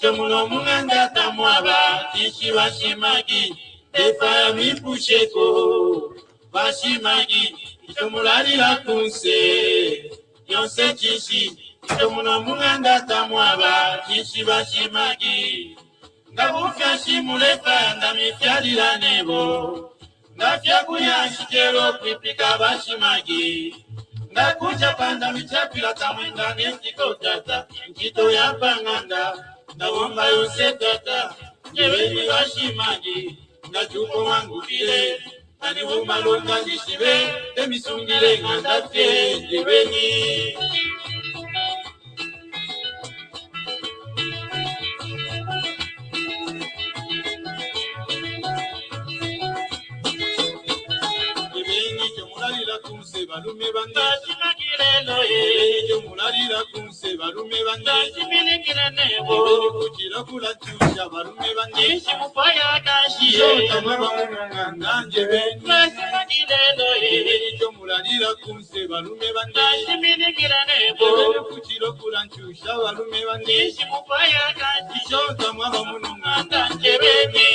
Chomuno munganda tamwaba ishi washimagi tefa mipusheko washimagi chomulalila kunse yonse chishi chomuno munganda tamwaba ishi washimagi ngabufya shimulefa ndamifyalila nebo ngafya kuyashikelo kwipika washimagi ngakucha panda michapila tamwenga nesiko tata nkito ya panganda ndawomba yose tata njebeni washimagi ngachuko wangu bile naniwumba longa nishibe emisungile ngandafye njebeni kunse balume bandaji magireno ye mulalira kunse balume bandaji milikira nebo kujira kula chusha balume bandaji mupaya kashi tamaba nganje beni magireno ye mulalira kunse balume bandaji milikira nebo kujira kula chusha balume bandaji mupaya kashi tamaba nganje beni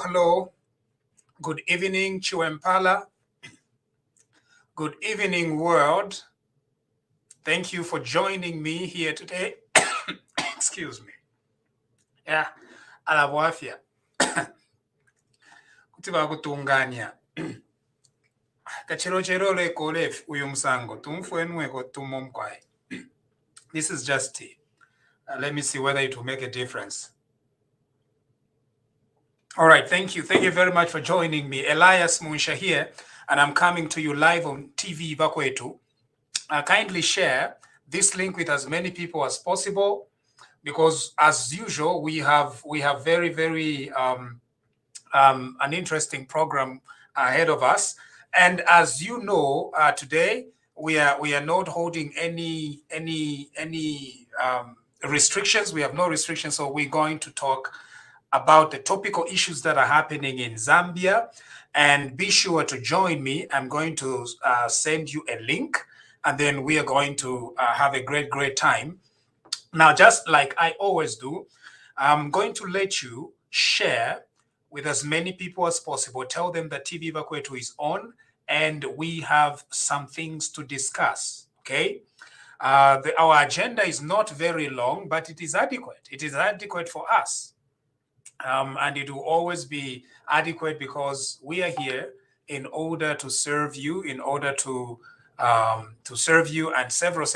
Hello. Good evening, Chiwempala. Good evening, world. Thank you for joining me here today. Excuse me. Yeah, alabwafia. Kutiba kutunganya. Kachero le kolef uyumsango. Tumfuenwe ko tumomkwai. This is just tea. Let me see whether it will make a difference. All right, thank you. Thank you very much for joining me. Elias Munsha here, and I'm coming to you live on TV Bakwetu. Kindly share this link with as many people as possible, because as usual, we have very an interesting program ahead of us. And as you know, today we are not holding any restrictions. We have no restrictions, so we're going to talk about the topical issues that are happening in Zambia. And be sure to join me. I'm going to send you a link, and then we are going to have a great time. Now, just like I always do, I'm going to let you share with as many people as possible. Tell them that TV Bakwetu is on, and we have some things to discuss, okay? Our agenda is not very long, but it is adequate. It is adequate for us. And it will always be adequate because we are here in order to serve you, in order to serve you, and several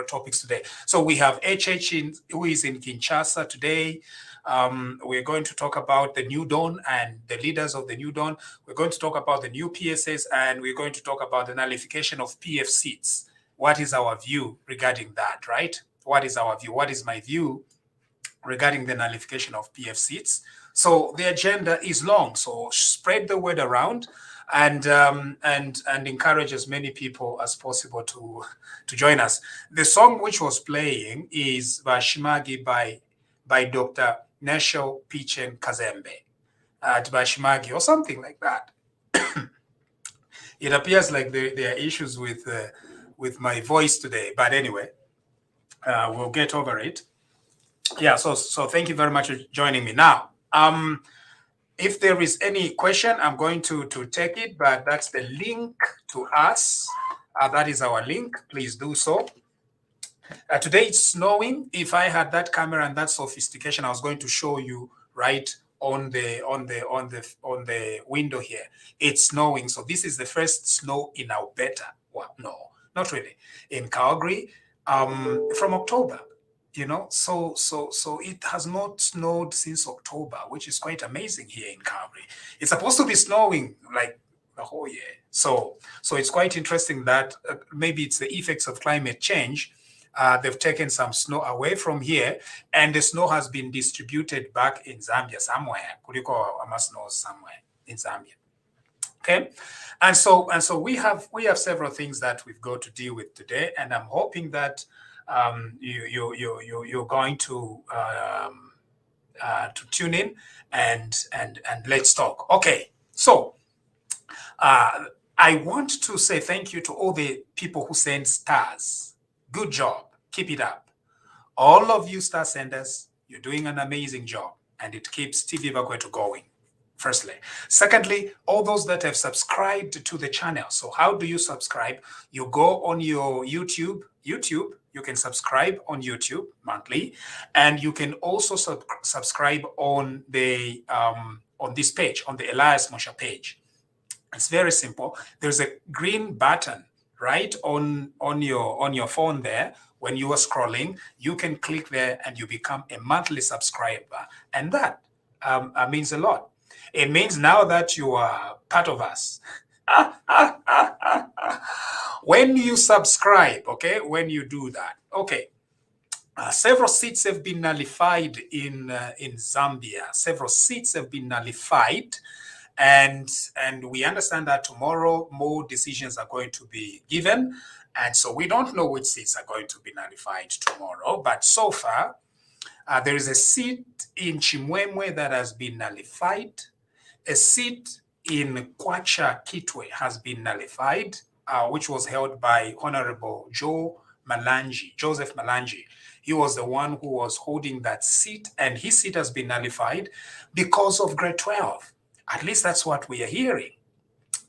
topics today. So we have HH who is in Kinshasa today. We're going to talk about the New Dawn and the leaders of the New Dawn. We're going to talk about the new PSS, and we're going to talk about the nullification of PF seats. What is our view regarding that, right? What is our view? What is my view regarding the nullification of PF seats? So the agenda is long, so spread the word around and encourage as many people as possible to join us. The song which was playing is Bashimagi by Dr. Nashel Pichen Kazembe. at Bashimagi or something like that. It appears like there are issues with my voice today, but anyway, we'll get over it. Yeah, so thank you very much for joining me. Now, if there is any question, I'm going to take it, but that's the link to us. That is our link. Please do so. Today it's snowing. If I had that camera and that sophistication, I was going to show you right on the window here. It's snowing. So this is the first snow in Alberta. Well, no, not really. In Calgary, from October. You know, so it has not snowed since October, which is quite amazing here in Calgary. It's supposed to be snowing like the whole year. So it's quite interesting that maybe it's the effects of climate change. They've taken some snow away from here, and the snow has been distributed back in Zambia somewhere. Kuliko snow somewhere in Zambia. Okay, and so we have several things that we've got to deal with today, and I'm hoping that you're going to tune in and let's talk. Okay, so I want to say thank you to all the people who send stars. Good job, keep it up. All of you star senders, you're doing an amazing job, and it keeps TV Bakwetu going. Firstly. Secondly, all those that have subscribed to the channel. So how do you subscribe? You go on your YouTube, you can subscribe on YouTube monthly, and you can also subscribe on the on this page, on the Elias Mosha page. It's very simple. There's a green button right on your phone there. When you are scrolling, you can click there and you become a monthly subscriber, and that means a lot. It means now that you are part of us. When you subscribe, okay, when you do that, okay, several seats have been nullified in Zambia. Several seats have been nullified, and we understand that tomorrow more decisions are going to be given, and so we don't know which seats are going to be nullified tomorrow. But so far, there is a seat in Chimwemwe that has been nullified. A seat in Kwacha Kitwe has been nullified, which was held by Honorable Joseph Malanji. He was the one who was holding that seat, and his seat has been nullified because of grade 12. At least that's what we are hearing,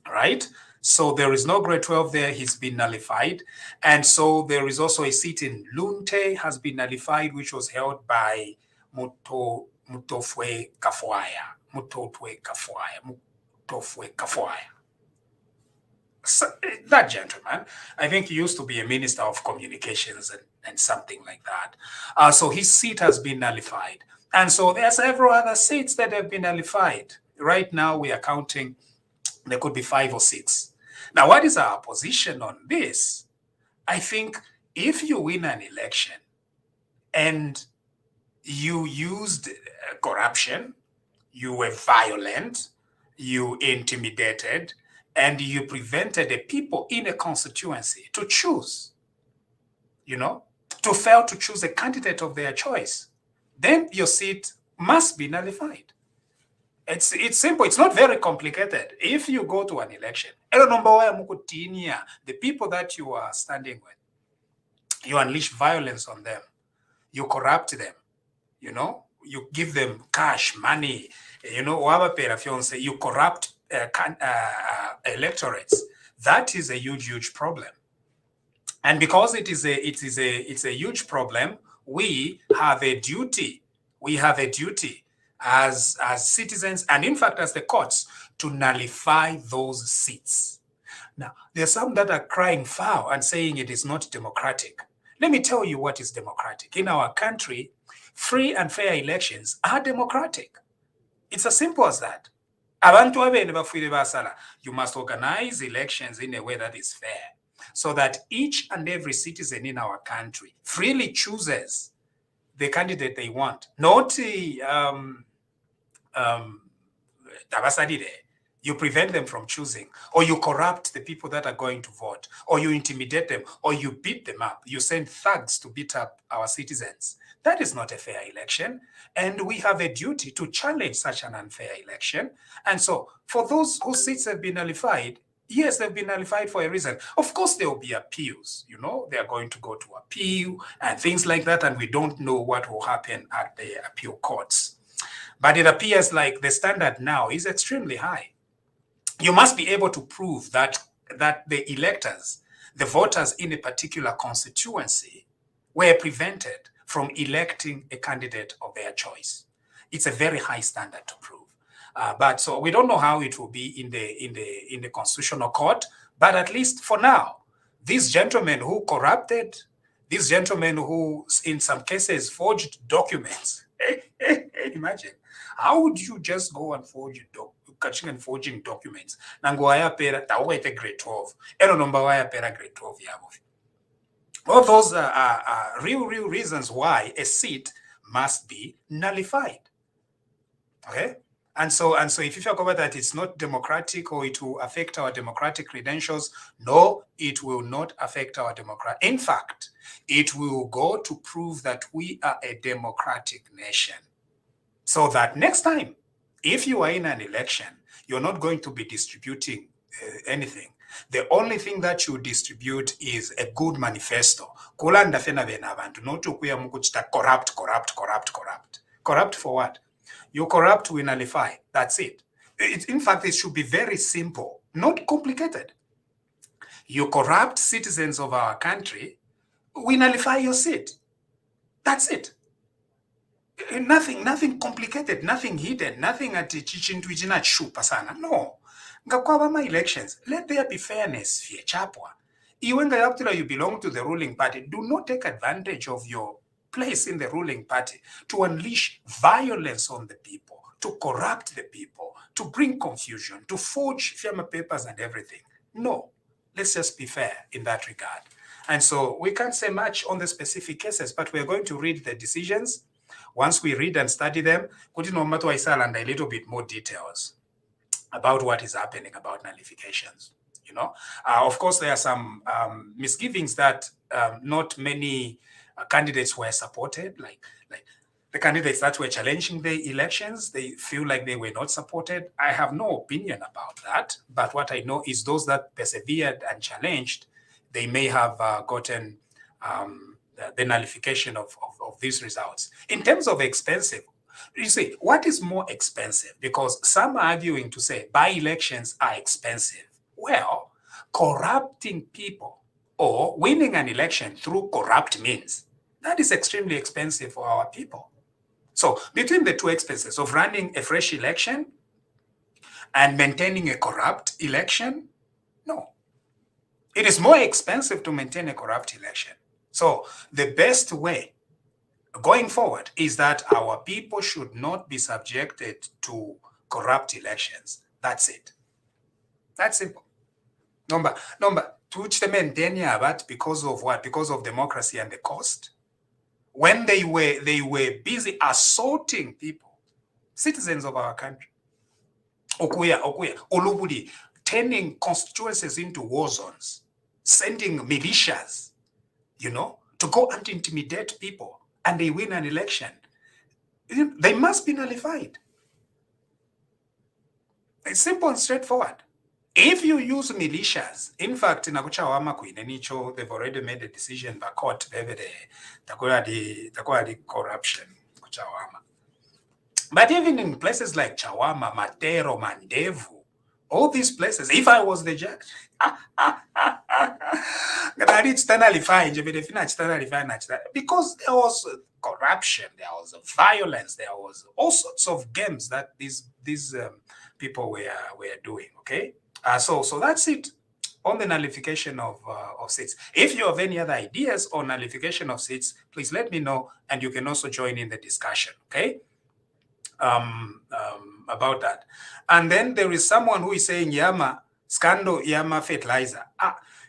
right? So there is no grade 12 there, he's been nullified. And so there is also a seat in Lunte has been nullified, which was held by Mutofwe Kafuaya. So, that gentleman, I think he used to be a minister of communications and something like that. So his seat has been nullified. And so there are several other seats that have been nullified. Right now we are counting, there could be 5 or 6. Now, what is our position on this? I think if you win an election and you used corruption, you were violent, you intimidated, and you prevented the people in a constituency to choose, to fail to choose a candidate of their choice, then your seat must be nullified. It's simple. It's not very complicated. If you go to an election, the people that you are standing with, you unleash violence on them, you corrupt them, you give them cash, money, you corrupt electorates. That is a huge problem. And because it's a huge problem, we have a duty. As citizens, and in fact as the courts, to nullify those seats. Now, there are some that are crying foul and saying it is not democratic. Let me tell you what is democratic. In our country, free and fair elections are democratic. It's as simple as that. You must organize elections in a way that is fair, so that each and every citizen in our country freely chooses the candidate they want. Not You prevent them from choosing, or you corrupt the people that are going to vote, or you intimidate them, or you beat them up. You send thugs to beat up our citizens. That is not a fair election. And we have a duty to challenge such an unfair election. And so for those whose seats have been nullified, yes, they've been nullified for a reason. Of course, there will be appeals. They are going to go to appeal and things like that. And we don't know what will happen at the appeal courts. But it appears like the standard now is extremely high. You must be able to prove that the electors, the voters in a particular constituency, were prevented from electing a candidate of their choice. It's a very high standard to prove. But so we don't know how it will be in the constitutional court. But at least for now, these gentlemen who corrupted, these gentlemen who, in some cases, forged documents. Imagine, how would you just go and catching and forging documents? Nango ayapera tawete grade 12. Ero nomba ayapera grade 12 yabo. All those are real reasons why a seat must be nullified. Okay? And so if you talk about that it's not democratic or it will affect our democratic credentials, no, it will not affect our democratic. In fact, it will go to prove that we are a democratic nation. So that next time, if you are in an election, you're not going to be distributing anything. The only thing that you distribute is a good manifesto. Not to corrupt. Corrupt for what? You corrupt, we nullify. That's it. In fact, it should be very simple, not complicated. You corrupt citizens of our country, we nullify your seat. That's it. Nothing complicated, nothing hidden, nothing at chichintuijina chupa sana. No. Ngakwabama elections, let there be fairness, fiechapwa. Iwenga yaptula you belong to the ruling party, do not take advantage of your place in the ruling party to unleash violence on the people, to corrupt the people, to bring confusion, to forge firma papers and everything. No, let's just be fair in that regard. And so we can't say much on the specific cases, but we're going to read the decisions. Once we read and study them, and a little bit more details about what is happening about nullifications. Of course, there are some misgivings that not many candidates were supported, like the candidates that were challenging the elections, they feel like they were not supported. I have no opinion about that, but what I know is those that persevered and challenged, they may have gotten the nullification of these results. In terms of expensive, you see, what is more expensive? Because some are arguing to say by-elections are expensive. Well, corrupting people or winning an election through corrupt means, that is extremely expensive for our people. So between the two expenses of running a fresh election and maintaining a corrupt election, no. It is more expensive to maintain a corrupt election. So the best way going forward is that our people should not be subjected to corrupt elections. That's it. That's simple. Number, to maintain that because of what? Because of democracy and the cost. When they were busy assaulting people, citizens of our country. Okuya, Olubudi, turning constituencies into war zones, sending militias, to go and intimidate people, and they win an election. They must be nullified. It's simple and straightforward. If you use militias, in fact, in Chawama Queen, they've already made a decision by court, the corruption, Chawama. But even in places like Chawama, Matero, Mandevu, all these places, if I was the judge, because there was corruption, there was violence, there was all sorts of games that these people were doing. Okay, so that's it on the nullification of seats. If you have any other ideas on nullification of seats, please let me know, and you can also join in the discussion. Okay. About that. And then there is someone who is saying Yama scandal, Yama fertilizer.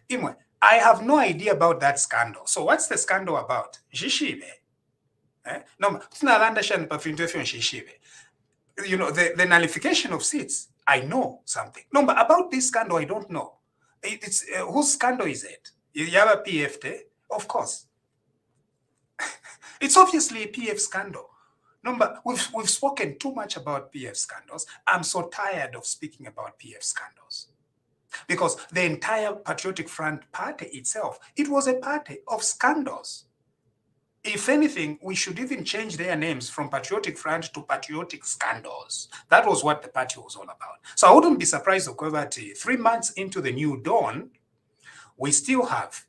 Imwe, I have no idea about that scandal. So what's the scandal about? Shishibe. No, the nullification of seats I know something. No, but about this scandal, I don't know. It's whose scandal is it? Yaba PF, of course. It's obviously a PF scandal. No, but we've spoken too much about PF scandals. I'm so tired of speaking about PF scandals. Because the entire Patriotic Front party itself, it was a party of scandals. If anything, we should even change their names from Patriotic Front to Patriotic Scandals. That was what the party was all about. So I wouldn't be surprised, Okwebati, 3 months into the new dawn, we still have,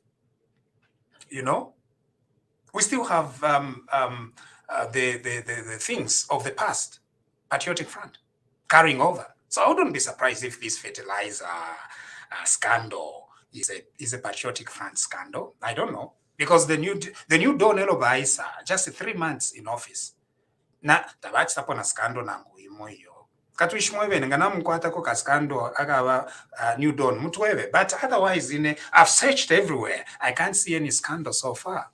we still have the things of the past, Patriotic Front, carrying over. So I wouldn't be surprised if this fertilizer scandal is a Patriotic Front scandal. I don't know. Because the new Don Elobaisa, just 3 months in office. Na tabachi tapo na scandal na nguimoyo. Katuishimwebe ngana mkwata ko ka scandal agawa new Don mutwebe. But otherwise, I've searched everywhere. I can't see any scandal so far.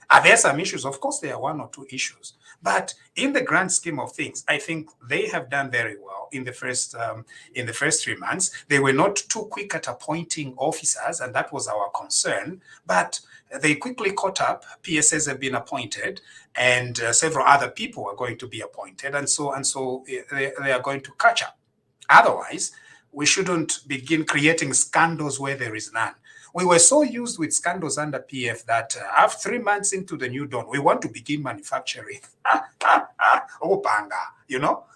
Are there some issues? Of course, there are 1 or 2 issues. But in the grand scheme of things, I think they have done very well in the first 3 months. They were not too quick at appointing officers, and that was our concern. But they quickly caught up. PSS have been appointed, and several other people are going to be appointed, and so they are going to catch up. Otherwise, we shouldn't begin creating scandals where there is none. We were so used with scandals under PF that after 3 months into the new dawn, we want to begin manufacturing.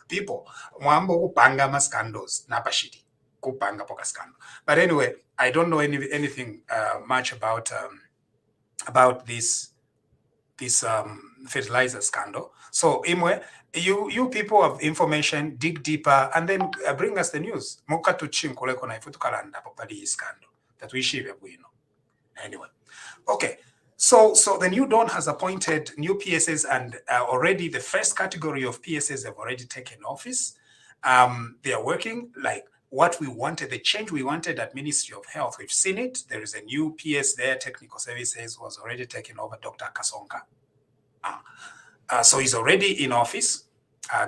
People, mwambo kupanga ma scandals, napashiti, kupanga poka scandal. But anyway, I don't know anything much about this fertilizer scandal. So, Imwe, you people of information, dig deeper, and then bring us the news. Moka tuchinkole kona ifutukalanda popadi scandal. That we share, anyway. Okay, so the new dawn has appointed new PSS, and already the first category of PSS have already taken office. They are working like what we wanted, the change we wanted at Ministry of Health. We've seen it. There is a new PS there, Technical Services, was already taken over, Dr. Kasonga. So he's already in office.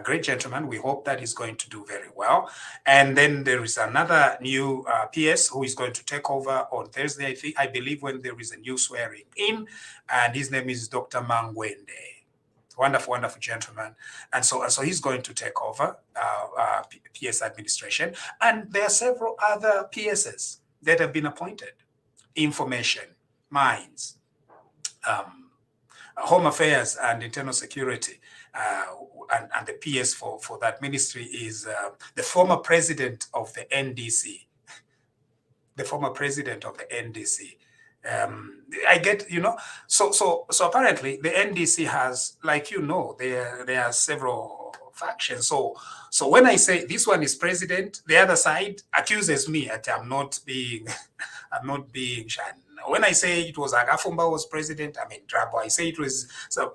Great gentleman. We hope that he's going to do very well. And then there is another new PS who is going to take over on Thursday, I believe, when there is a new swearing in, and his name is Dr. Mangwende. Wonderful, wonderful gentleman. And so he's going to take over PS administration. And there are several other PSs that have been appointed. Information, mines, Home Affairs and Internal Security. And the PS for that ministry is the former president of the NDC. The former president of the NDC. I get, so apparently the NDC has, like, there are several factions. So when I say this one is president, the other side accuses me that I'm not being shan. When I say it was Agafumba was president, I'm in trouble. I say it was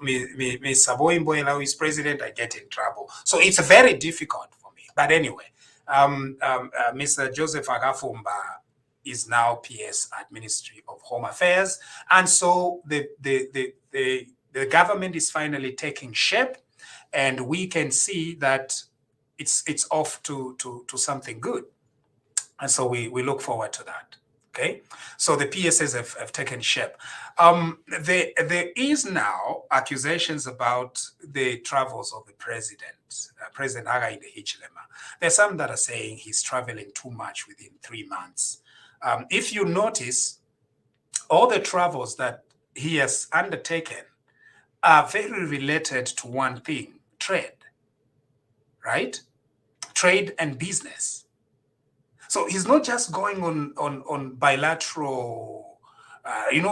Ms. Saboimboela who is president, I get in trouble. So it's very difficult for me. But anyway, Mr. Joseph Agafumba is now PS at Ministry of Home Affairs. And so the government is finally taking shape, and we can see that it's off to something good. And so we look forward to that. Okay, so the PSS have taken shape. There is now accusations about the travels of the president, President Hakainde Hichilema. There's some that are saying he's traveling too much within 3 months. If you notice, all the travels that he has undertaken are very related to one thing: trade, right? Trade and business. So he's not just going on bilateral,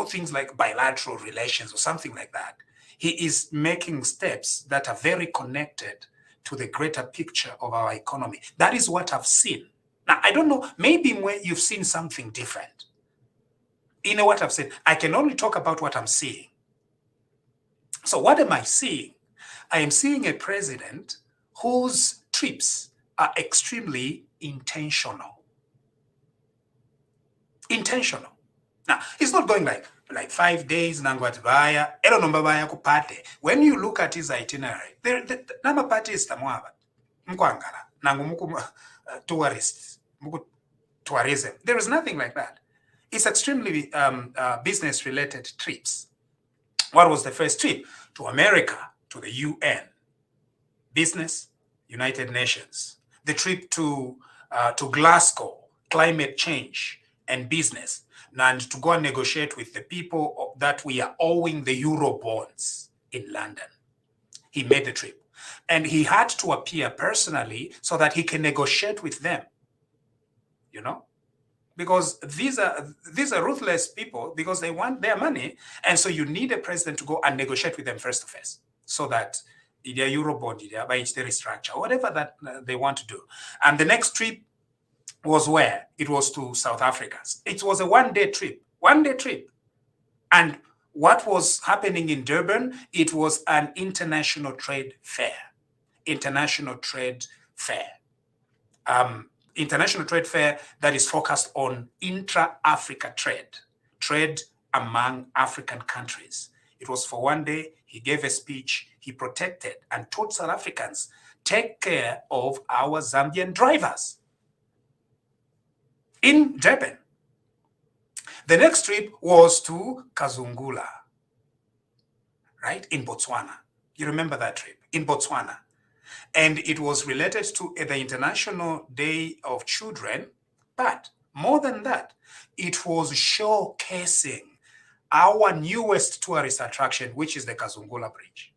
things like bilateral relations or something like that. He is making steps that are very connected to the greater picture of our economy. That is what I've seen. Now, I don't know, maybe you've seen something different. What I've said, I can only talk about what I'm seeing. So what am I seeing? I am seeing a president whose trips are extremely intentional. Intentional. Now, it's not going like 5 days, Nangwatibaya, Eronombabaya Kupate. When you look at his itinerary, the number party is Tamwaba, Mkwangala. tourists, tourism. There is nothing like that. It's extremely business-related trips. What was the first trip? To America, to the UN. Business, United Nations. The trip to Glasgow, climate change and business, and to go and negotiate with the people that we are owing the Euro bonds in London. He made the trip. And he had to appear personally so that he can negotiate with them. You know? Because these are ruthless people because they want their money. And so you need a president to go and negotiate with them face to face so that their Eurobond, their restructure, whatever that they want to do. And the next trip was where? It was to South Africa. It was a one-day trip. And what was happening in Durban? It was an international trade fair. International trade fair that is focused on intra-Africa trade among African countries. It was for one day. He gave a speech. He protected and taught South Africans, take care of our Zambian drivers in Durban. The next trip was to Kazungula, right, in Botswana. You remember that trip, in Botswana. And it was related to the International Day of Children, but more than that, it was showcasing our newest tourist attraction, which is the Kazungula Bridge.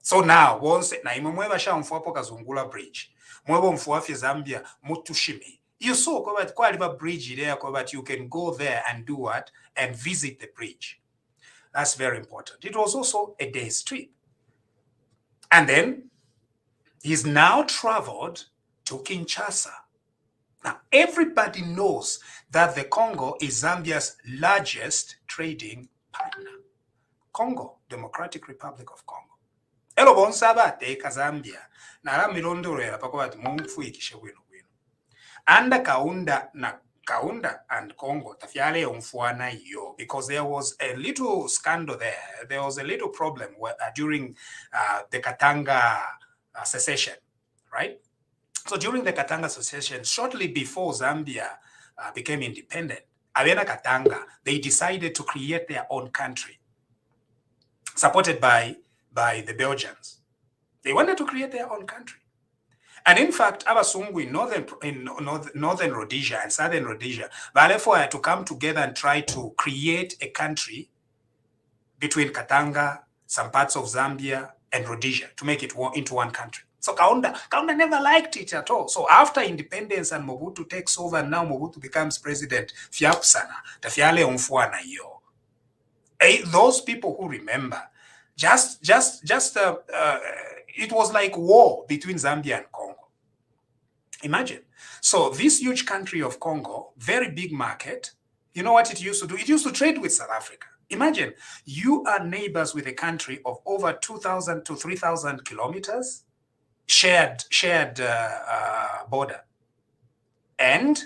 So now, once na imemweba sha mfuapo Kazungula Bridge, mwebo mfuafye Zambia mutushimi. You saw quite a bridge there, but you can go there and do what? And visit the bridge. That's very important. It was also a day's trip. And then he's now traveled to Kinshasa. Now, everybody knows that the Congo is Zambia's largest trading partner. Congo, Democratic Republic of Congo. Elo bonsaba teka Zambia. Na la milondo rela pakobati mumfu ikishewino. Anda Kaunda and Congo tafiale umfuana yo, because there was a little scandal there. There was a little problem during the Katanga secession, right? So during the Katanga secession, shortly before Zambia became independent, Avena Katanga, they decided to create their own country, supported by the Belgians. They wanted to create their own country. And in fact, Abasungu in northern Rhodesia and southern Rhodesia, therefore had to come together and try to create a country between Katanga, some parts of Zambia, and Rhodesia to make it into one country. So Kaunda never liked it at all. So after independence and Mobutu takes over, and now Mobutu becomes president, Fiapsana, Tafiale Umfuana yo. Those people who remember, it was like war between Zambia and Congo. Imagine. So this huge country of Congo, very big market, you know what it used to do? It used to trade with South Africa. Imagine, you are neighbors with a country of over 2,000 to 3,000 kilometers, shared border. And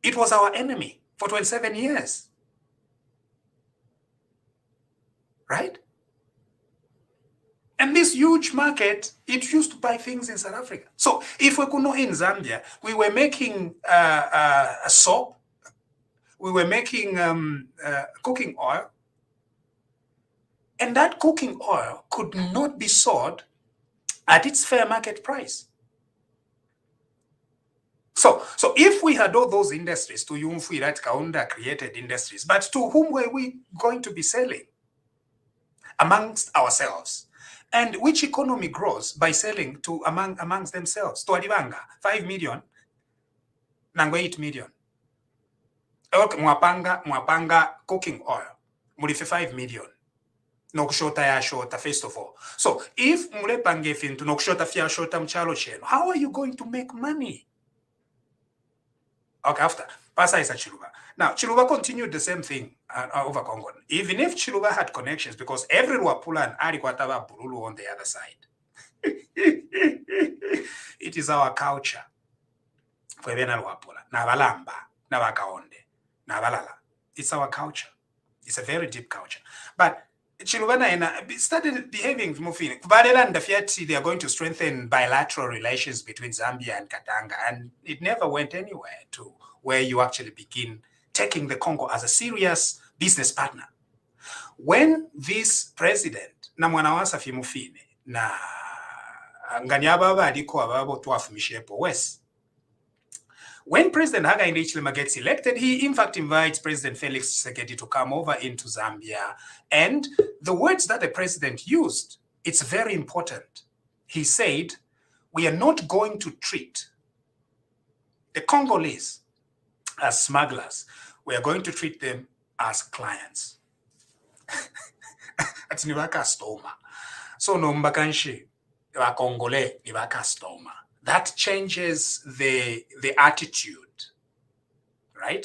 it was our enemy for 27 years. Right? And this huge market, it used to buy things in South Africa. So if we could know in Zambia, we were making a soap, we were making cooking oil, and that cooking oil could not be sold at its fair market price. So if we had all those industries, to whom we had Kaunda created industries, but to whom were we going to be selling? Amongst ourselves. And which economy grows by selling to amongst themselves? To Alibanga, 5 million, Nango 8 million. Okay, mwapanga cooking oil, mulife 5 million. Nokushota ya shota, first of all. So if mulepange fintu nokushota fia shota mchalo cheno, how are you going to make money? Okay, after. Pasa is a Chiluba. Now, Chiluba continued the same thing over Congo. Even if Chiluba had connections, because every Luapula and Arikwataba Bululu on the other side. It is our culture. It's our culture. It's a very deep culture. But Chilubana started behaving mufini. Kubalela ndafiati they are going to strengthen bilateral relations between Zambia and Katanga, and it never went anywhere to where you actually begin taking the Congo as a serious business partner. When this president na mwanawasa fimufine na nganyababa aliko ababo tuafumishepo west. When President Hakainde Hichilema gets elected, he in fact invites President Felix Tshisekedi to come over into Zambia. And the words that the president used, it's very important. He said, we are not going to treat the Congolese as smugglers. We are going to treat them as clients. Ati ni customer. So no mbakanshi wa Congolais ni customer. That changes the attitude, right?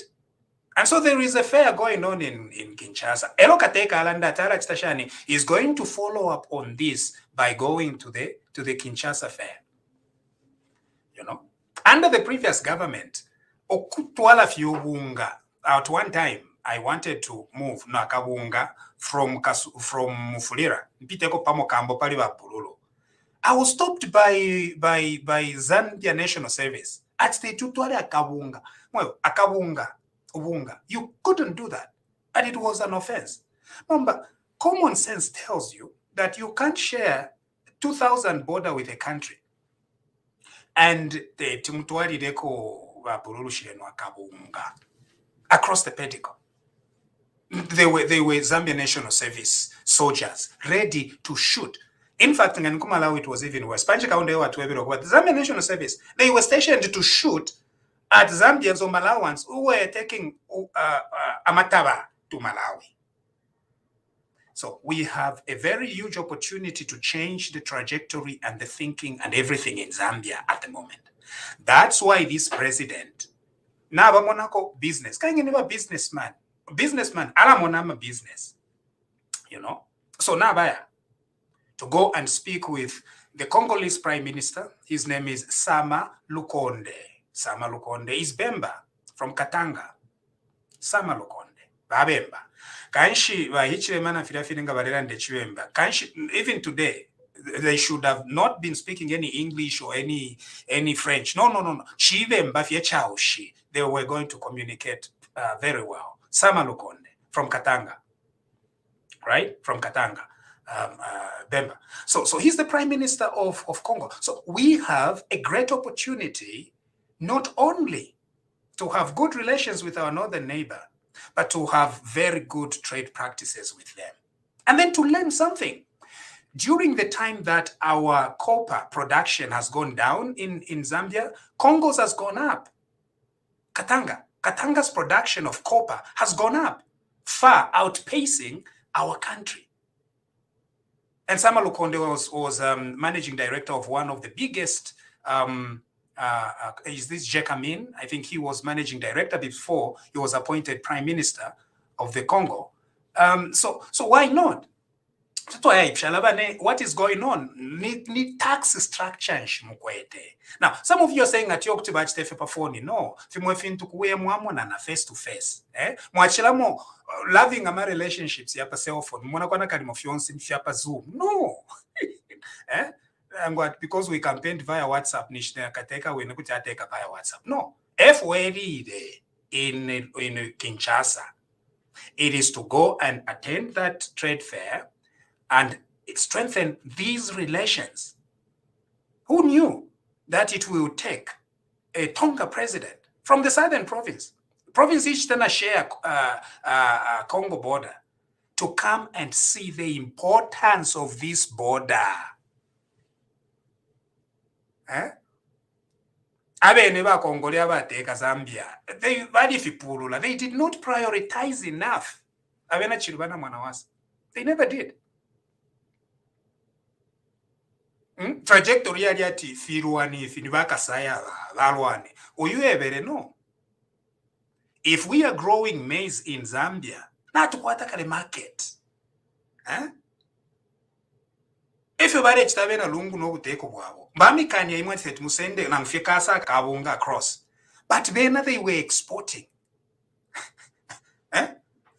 And so there is a fair going on in Kinshasa. Elokateka Alanda Tara Chitashani is going to follow up on this by going to the Kinshasa fair. You know, under the previous government, okutwala fiubunga. At one time, I wanted to move nakabunga from Mufulira. Mpiteko pamo kambo pali ba Pululu. I was stopped by Zambia National Service. At the tutwale akabunga. Well, akabunga, ubunga. You couldn't do that. And it was an offense. Remember, common sense tells you that you can't share 2,000 border with a country. And the tumutwali deko wapululu shireno akabunga. Across the pedicle. They were Zambia National Service soldiers ready to shoot. In fact, in Malawi, it was even worse. But the Zambia National Service, they were stationed to shoot at Zambians or Malawans who were taking Amataba to Malawi. So we have a very huge opportunity to change the trajectory and the thinking and everything in Zambia at the moment. That's why this president, Naba Monaco business, can you never businessman, ala monama business, you know? So Nabaya, to go and speak with the Congolese Prime Minister. His name is Sama Lukonde. Sama Lukonde is Bemba from Katanga. Sama Lukonde. Babemba. Kanshi vahichiremana filafininga barelande chiwemba. Kanshi even today they should have not been speaking any English or any French. No. Chivemba fiechaushi. They were going to communicate very well. Sama Lukonde from Katanga. Right? From Katanga. Bemba. So he's the Prime Minister of Congo. So we have a great opportunity not only to have good relations with our northern neighbor, but to have very good trade practices with them. And then to learn something. During the time that our copper production has gone down in Zambia, Congo's has gone up. Katanga's production of copper has gone up, far outpacing our country. And Sama Lukonde was managing director of one of the biggest, is this Jekamin? I think he was managing director before he was appointed Prime Minister of the Congo. So why not? What is going on? Ni tax structure. Now, some of you are saying that you're to no, na face to face. Mwachilamo loving ama relationships yapa cell phone. Mwana kwa nakali mofionsi yapa Zoom. No. Because we campaigned via WhatsApp, nishne kateka we nekuti ateka via WhatsApp. No. In Kinshasa, it is to go and attend that trade fair and strengthen these relations. Who knew that it will take a Tonga president from the southern province each tena share Congo border, to come and see the importance of this border? They did not prioritize enough. They never did. Trajectory yati firuani finibaka saya valwani. Uyuebere no. If we are growing maize in Zambia, not what the market. If you buy it, lungu no take wabo. Bami kanya imwe set musende na mfikasa kabunga across. But then they were exporting.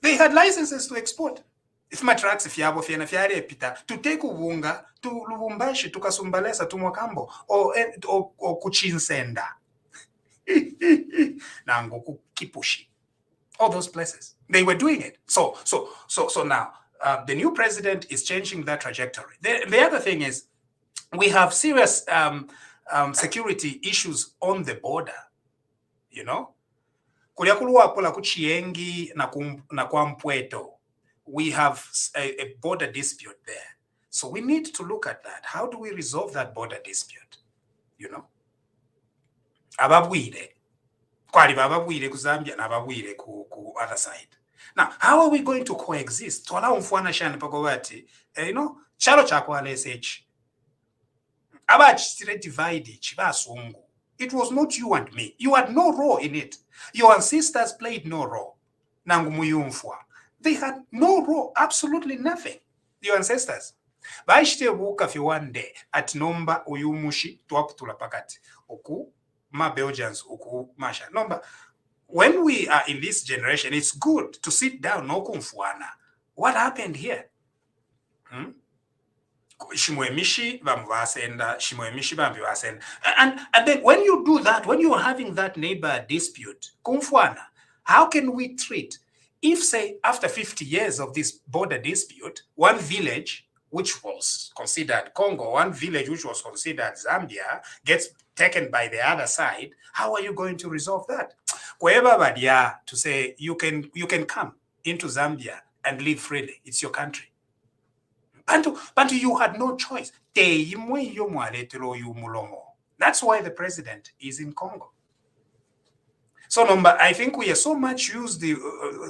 They had licenses to export. if matracks fyabo fyena fyale pita tuteke ubunga tu Lubumbashi tukasumbalesa tumwakambo o kuchinsenda nango kukipushi, all those places they were doing it. So now the new president is changing that trajectory. The other thing is we have serious security issues on the border, you know. Kuliakuluwapola kuchiengi na kwa Mpweto. We have a border dispute there. So we need to look at that. How do we resolve that border dispute? You know? Ababwire. Kwali bababwire ku Zambia na babwire ku other side. Now, how are we going to coexist? Twala umfwana shani pakobati, you know, chalo chakwa LSH. Abachitire divide chibasungu. It was not you and me. You had no role in it. Your ancestors played no role. Nangumuyumfwa. They had no role, absolutely nothing. Your ancestors. Baishite wuka fi one day at nomba uyumushi twaputula pakati. Oku ma Belgians oku masha. Nomba, when we are in this generation, it's good to sit down no kumfuana. What happened here? Shimwemishi bamvasenda, Shimwemishi bamvasenda. And then when you do that, when you are having that neighbor dispute, kumfuana, how can we treat? If, say, after 50 years of this border dispute, one village, which was considered Congo, one village which was considered Zambia, gets taken by the other side, how are you going to resolve that? To say you can come into Zambia and live freely. It's your country. Bantu, you had no choice. That's why the president is in Congo. So number, I think we are so much used the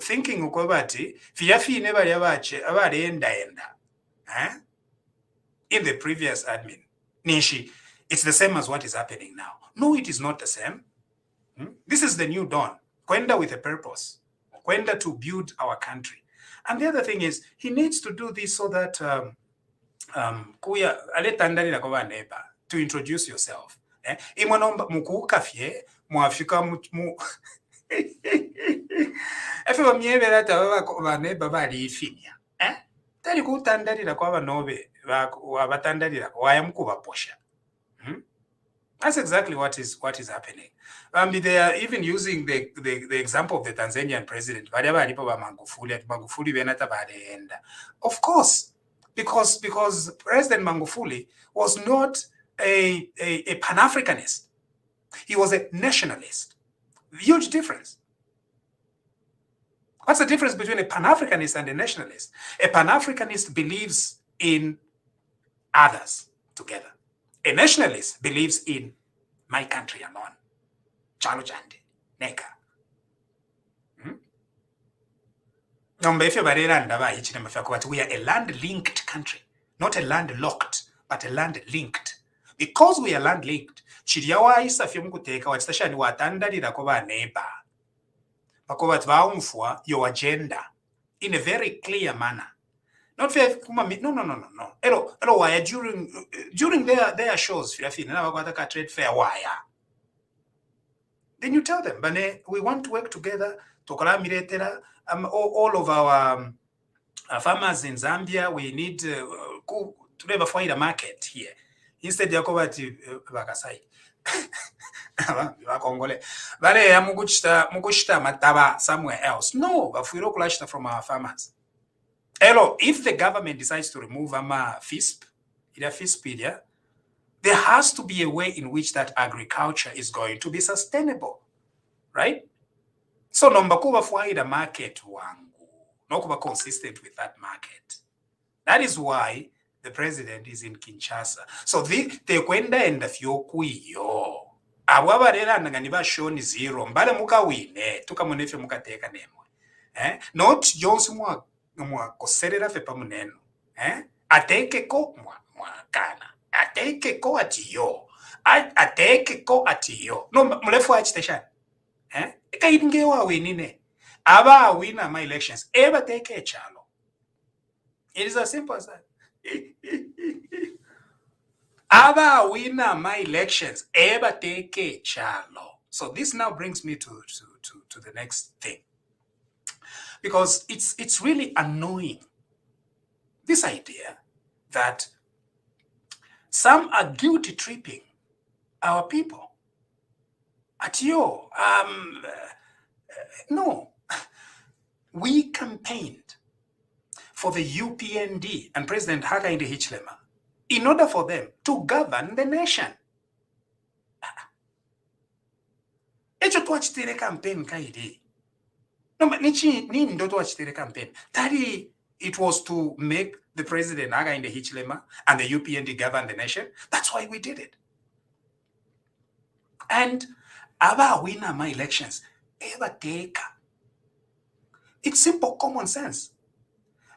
thinking ukobati fiyafi never yabache abarenda in the previous admin nishi. It's the same as what is happening now. No, it is not the same. This is the new dawn. Kwenda with a purpose. Kwenda to build our country. And the other thing is he needs to do this so that kuya aletandari na kwa neighbor to introduce yourself. Imwanomba mukukafye Mwafrika mu efe bamyebera tabane babali ifinya tali kutandalira kwa banobe wabatandalira wayamukuba posha. That's exactly what is happening. They are even using the example of the Tanzanian president. Magufuli benata badeenda. Of course, because President Magufuli was not a Pan-Africanist. He was a nationalist. Huge difference. What's the difference between a Pan-Africanist and a nationalist? A Pan-Africanist believes in others together. A nationalist believes in my country alone. Chalo Chande, Neka. We are a land-linked country, not a land-locked, but a land-linked. Because we are land-linked, Chiriawa isa fiumkuteka watstashani watandalira kwa neighbor. Bakobat vaumfwa your agenda in a very clear manner. Not fair no. Hello, why during their shows, trade fair wire. Then you tell them, Bane, we want to work together to all of our farmers in Zambia, we need to never find a market here. Instead, Yakobati Bakasai. Mugushita mataba somewhere else. No, but we don't from our farmers. Hello, if the government decides to remove FISP, there has to be a way in which that agriculture is going to be sustainable, right? So number kuba fuaida market wangu, no kuba consistent with that market. That is why the president is in Kinshasa. So they kwenda enda fyokuyo. Awabarera nganiba shoni zero. Mbale muka wine, tuka munefe muka teka nemo. Not Jones mwa koserera fe pamuneno. Ateke ko mwa kana. Ateke ko atiyo. Ateke ko atiyo. No, mulefu achiteshan. Eka ingewa winine. Aba wina my elections. Eba teke chalo. It is as simple as that. Aba winner my elections ever take chalo. So this now brings me to the next thing, because it's really annoying this idea that some are guilty tripping our people. No. We campaigned for the UPND and President Hakainde Hichilema in order for them to govern the nation. Echo twachitire campaign kairi. No, but ni ndo twachitire campaign. Tari, it was to make the President Hakainde Hichilema and the UPND govern the nation. That's why we did it. And aba winner my elections ever take. It's simple common sense.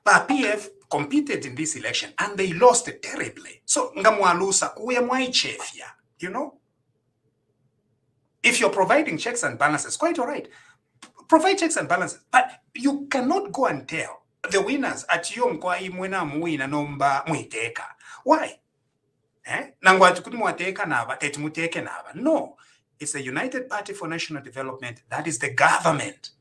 But PF competed in this election and they lost terribly. So ngamwalusa kuya mwaichefia, you know? If you're providing checks and balances, quite all right. Provide checks and balances. But you cannot go and tell the winners at yom kwa imwena muina nomba muiteka. Why? Nangwa tukuti mwateka naba, tetumuteke naba. No. It's the United Party for National Development. That is the government.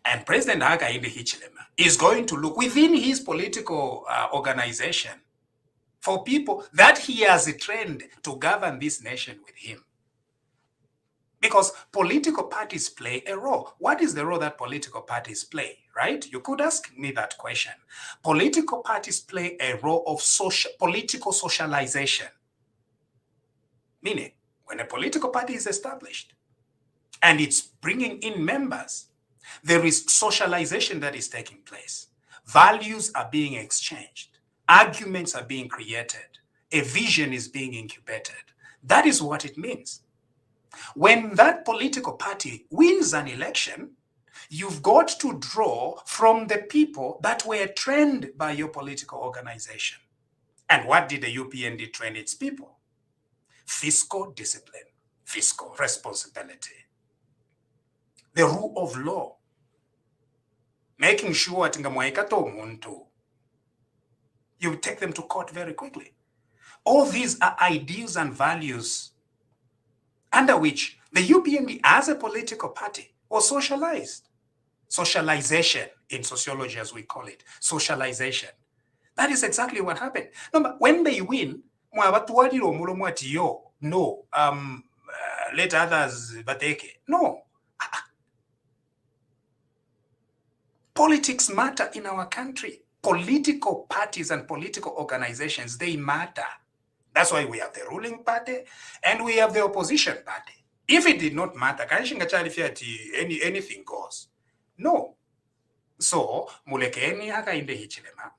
And President Hakainde Hichilema is going to look within his political organization for people that he has trained to govern this nation with him. Because political parties play a role. What is the role that political parties play, right? You could ask me that question. Political parties play a role of political socialization. Meaning, when a political party is established and it's bringing in members, there is socialization that is taking place. Values are being exchanged. Arguments are being created. A vision is being incubated. That is what it means. When that political party wins an election, you've got to draw from the people that were trained by your political organization. And what did the UPND train its people? Fiscal discipline, fiscal responsibility, the rule of law, making sure you take them to court very quickly. All these are ideals and values under which the UPND as a political party was socialized. Socialization in sociology, as we call it, socialization. That is exactly what happened. No, but when they win, no, let others bateke. No. Politics matter in our country. Political parties and political organizations, they matter. That's why we have the ruling party and we have the opposition party. If it did not matter, anything goes. No. So, mulekeni Hakainde Hichilema,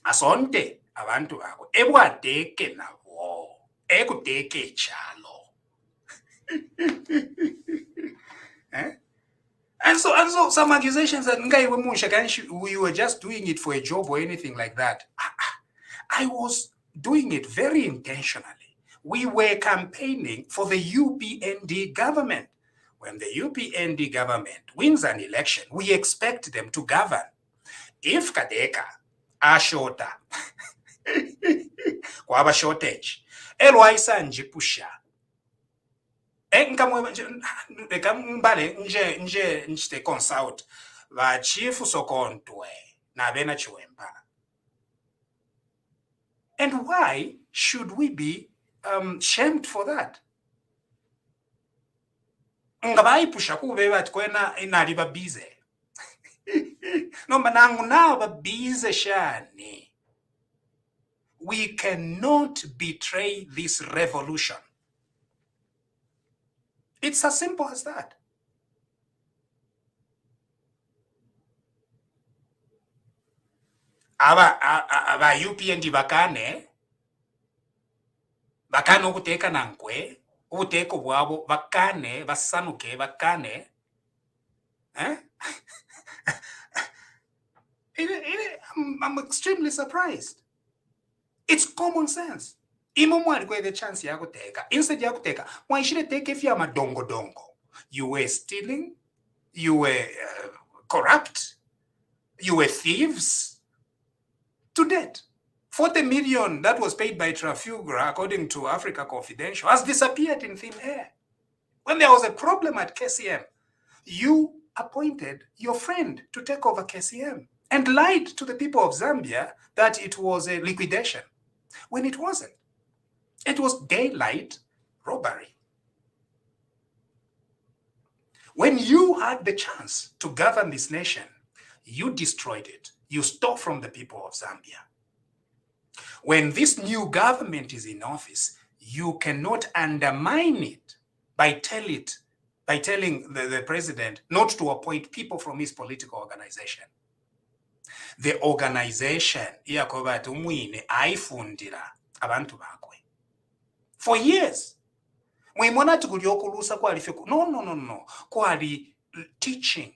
asonte abantu ako, ebwateke nabo, ekuteke chalo. And so some accusations that we were just doing it for a job or anything like that. I was doing it very intentionally. We were campaigning for the UPND government. When the UPND government wins an election, we expect them to govern. If Kadeka ashota, kwaba shortage, elwaisa njipusha, nje consult va chief sokontwe na bena chiwemba. And why should we be shamed for that? Ngabai pusha kube bat kwena inaliba bize. No manangu na ba bize shani. We cannot betray this revolution. It's as simple as that. Aba UPND bakane ukuteka nankwe, uteko bwabo bakane, basanuke bakane. I'm extremely surprised. It's common sense. The chance instead why should it take if you are dongo? You were stealing, you were corrupt, you were thieves. To death. 40 million that was paid by Trafugura, according to Africa Confidential, has disappeared in thin air. When there was a problem at KCM, you appointed your friend to take over KCM. and lied to the people of Zambia that it was a liquidation, when it wasn't. It was daylight robbery. When you had the chance to govern this nation, you destroyed it. You stole from the people of Zambia. When this new government is in office, you cannot undermine it by telling the president not to appoint people from his political organization. The organization iyakobati umwine ayifundira abantu bakwe for years. Mwimona tikuliyo okulusa kwali no kwali teaching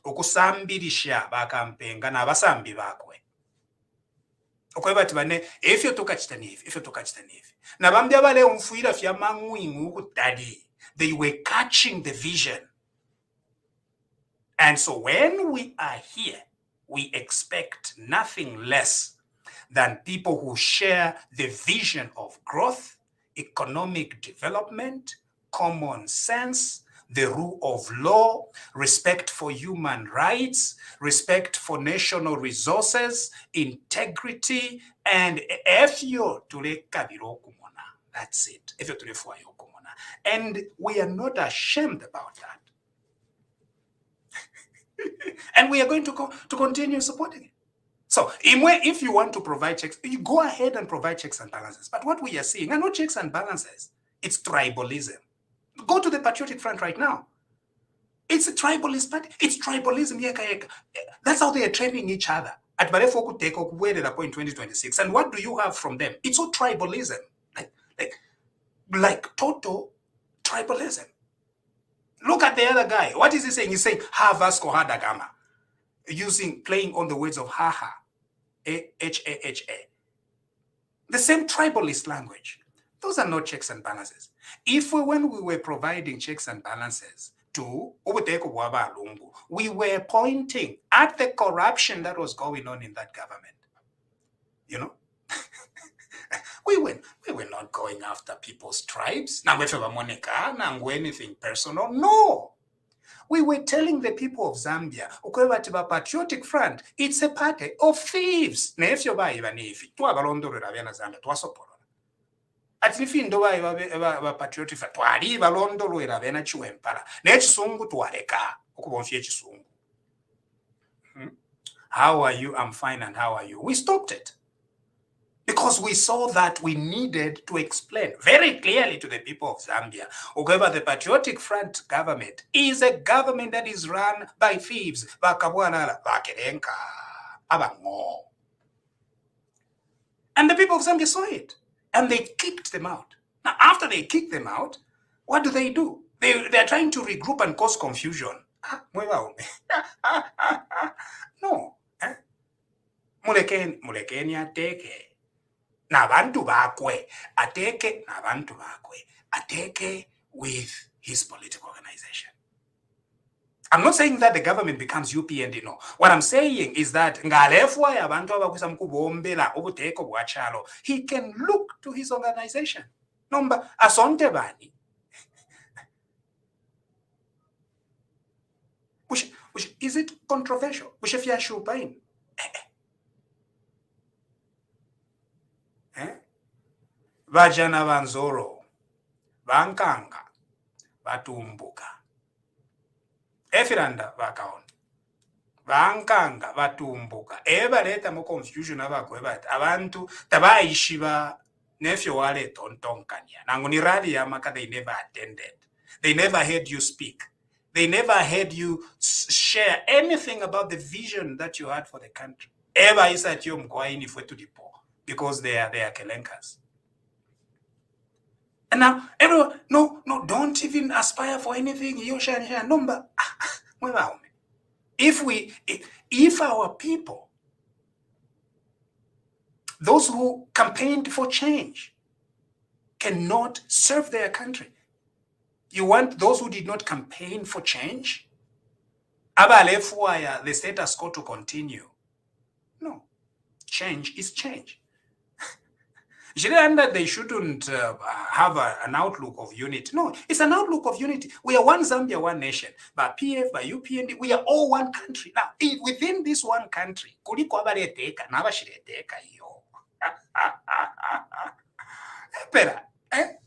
okusambirisha bakampenga n'abasambi bakwe okwebati bane efyo tokachitanivi nabambya bale umfuira fya mangwingu ukutali. They were catching the vision. And so when we are here, we expect nothing less than people who share the vision of growth, economic development, common sense, the rule of law, respect for human rights, respect for national resources, integrity, and that's it. And we are not ashamed about that. And we are going to continue supporting it. So, if you want to provide checks, you go ahead and provide checks and balances. But what we are seeing are not checks and balances. It's tribalism. Go to the Patriotic Front right now. It's a tribalist party. It's tribalism. That's how they are training each other. At Barefoku take up where they're in 2026. And what do you have from them? It's all tribalism. Like total tribalism. Look at the other guy. What is he saying? He's saying ha Vasco ha Dagama. Playing on the words of ha-ha. H-A-H-A. The same tribalist language. Those are not checks and balances. When we were providing checks and balances to we were pointing at the corruption that was going on in that government. We were not going after people's tribes. Anything personal. No. We were telling the people of Zambia, Ukwebatiba Patriotic Front, it's a party of thieves. Patriotic Front, how are you? I'm fine, and how are you? We stopped it. Because we saw that we needed to explain very clearly to the people of Zambia, the Patriotic Front government is a government that is run by thieves. And the people of Zambia saw it. And they kicked them out. Now, after they kicked them out, what do? They're trying to regroup and cause confusion. No. Mulekeni ateke. Nabantu bakwe. Ateke with his political organization. I'm not saying that the government becomes UPND, no. What I'm saying is that he can look to his organization. Number asonte bani. Is it controversial? Vajana vanzoro, vankanga, vatumbuka. Efiranda vakaon. Vankanga, vatumbuka. Leta mo confusion abakwebati. Abantu tabaishiba nefyo wale tontonkanya. Nanguni rally yamaka they never attended. They never heard you speak. They never heard you share anything about the vision that you had for the country. Eba isat yo mkwaini fwetu dipo. Because they are kelenkas. And now everyone, no, don't even aspire for anything. Number. If our people, those who campaigned for change, cannot serve their country, you want those who did not campaign for change, the status quo to continue? No. Change is change. And that they shouldn't have an outlook of unity. No, it's an outlook of unity. We are one Zambia, one nation. By PF, by UPND, we are all one country. Now, within this one country, kuliko abaleteka, nabashireteka yo. Pera,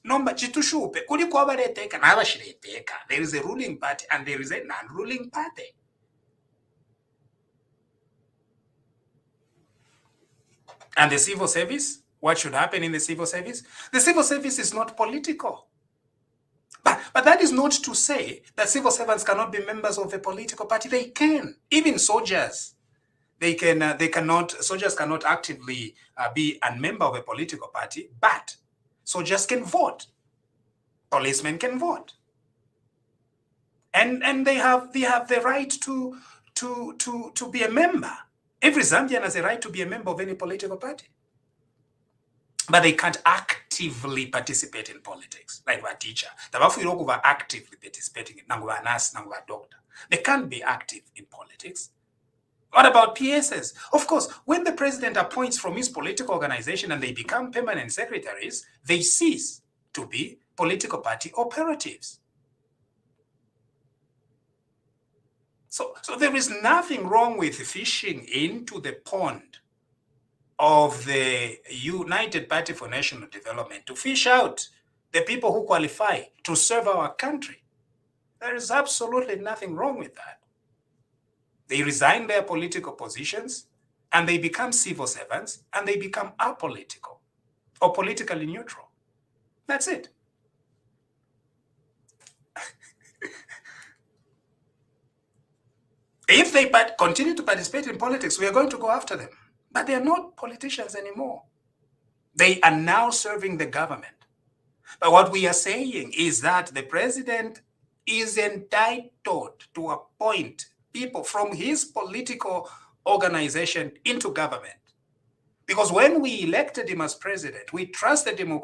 nomba chitushupe, kuliko abaleteka, nabashireteka. There is a ruling party and there is a non-ruling party. And the civil service, what should happen in the civil service? The civil service is not political. But that is not to say that civil servants cannot be members of a political party. They can. Even soldiers, soldiers cannot actively be a member of a political party, but soldiers can vote. Policemen can vote. And they have the right to be a member. Every Zambian has a right to be a member of any political party. But they can't actively participate in politics, like a teacher. They actively participating in a nurse, a doctor. They can't be active in politics. What about PSs? Of course, when the president appoints from his political organization and they become permanent secretaries, they cease to be political party operatives. So there is nothing wrong with fishing into the pond of the United Party for National Development to fish out the people who qualify to serve our country. There is absolutely nothing wrong with that. They resign their political positions and they become civil servants and they become apolitical or politically neutral. That's it. If they continue to participate in politics, we are going to go after them. But they are not politicians anymore. They are now serving the government. But what we are saying is that the president is entitled to appoint people from his political organization into government. Because when we elected him as president, we trusted him.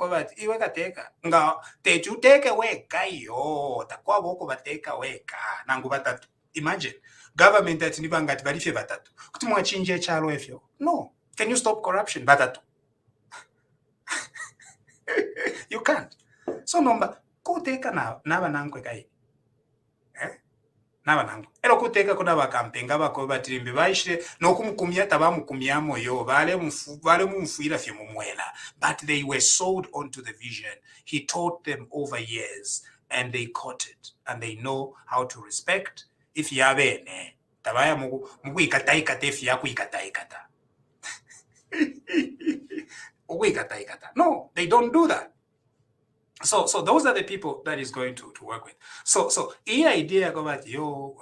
Imagine government that nibangati balife batatu kuti mwachinje chalo efyo. No, can you stop corruption? Batatu. You can't. So nomba kuteka naba nankwe kai. Naba nankwe ero kuteka kuna bakampenga bako batirimbe baishire nokumukumya tabamukumyamo yo bale mumfuira fye mumwela. But they were sold onto the vision. He taught them over years and they caught it and they know how to respect. If yabene tabaya mukuikataikata if yakuikataikata. No, they don't do that. So those are the people that is going to work with. So the idea about you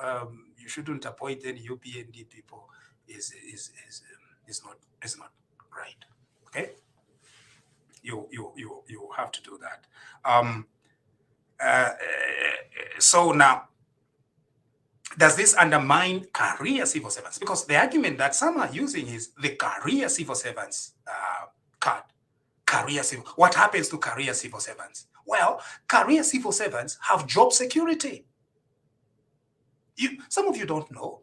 shouldn't appoint any UPND people is not right. Okay, you have to do that. So now, does this undermine career civil servants? Because the argument that some are using is the career civil servants card. What happens to career civil servants? Well, career civil servants have job security. Some of you don't know,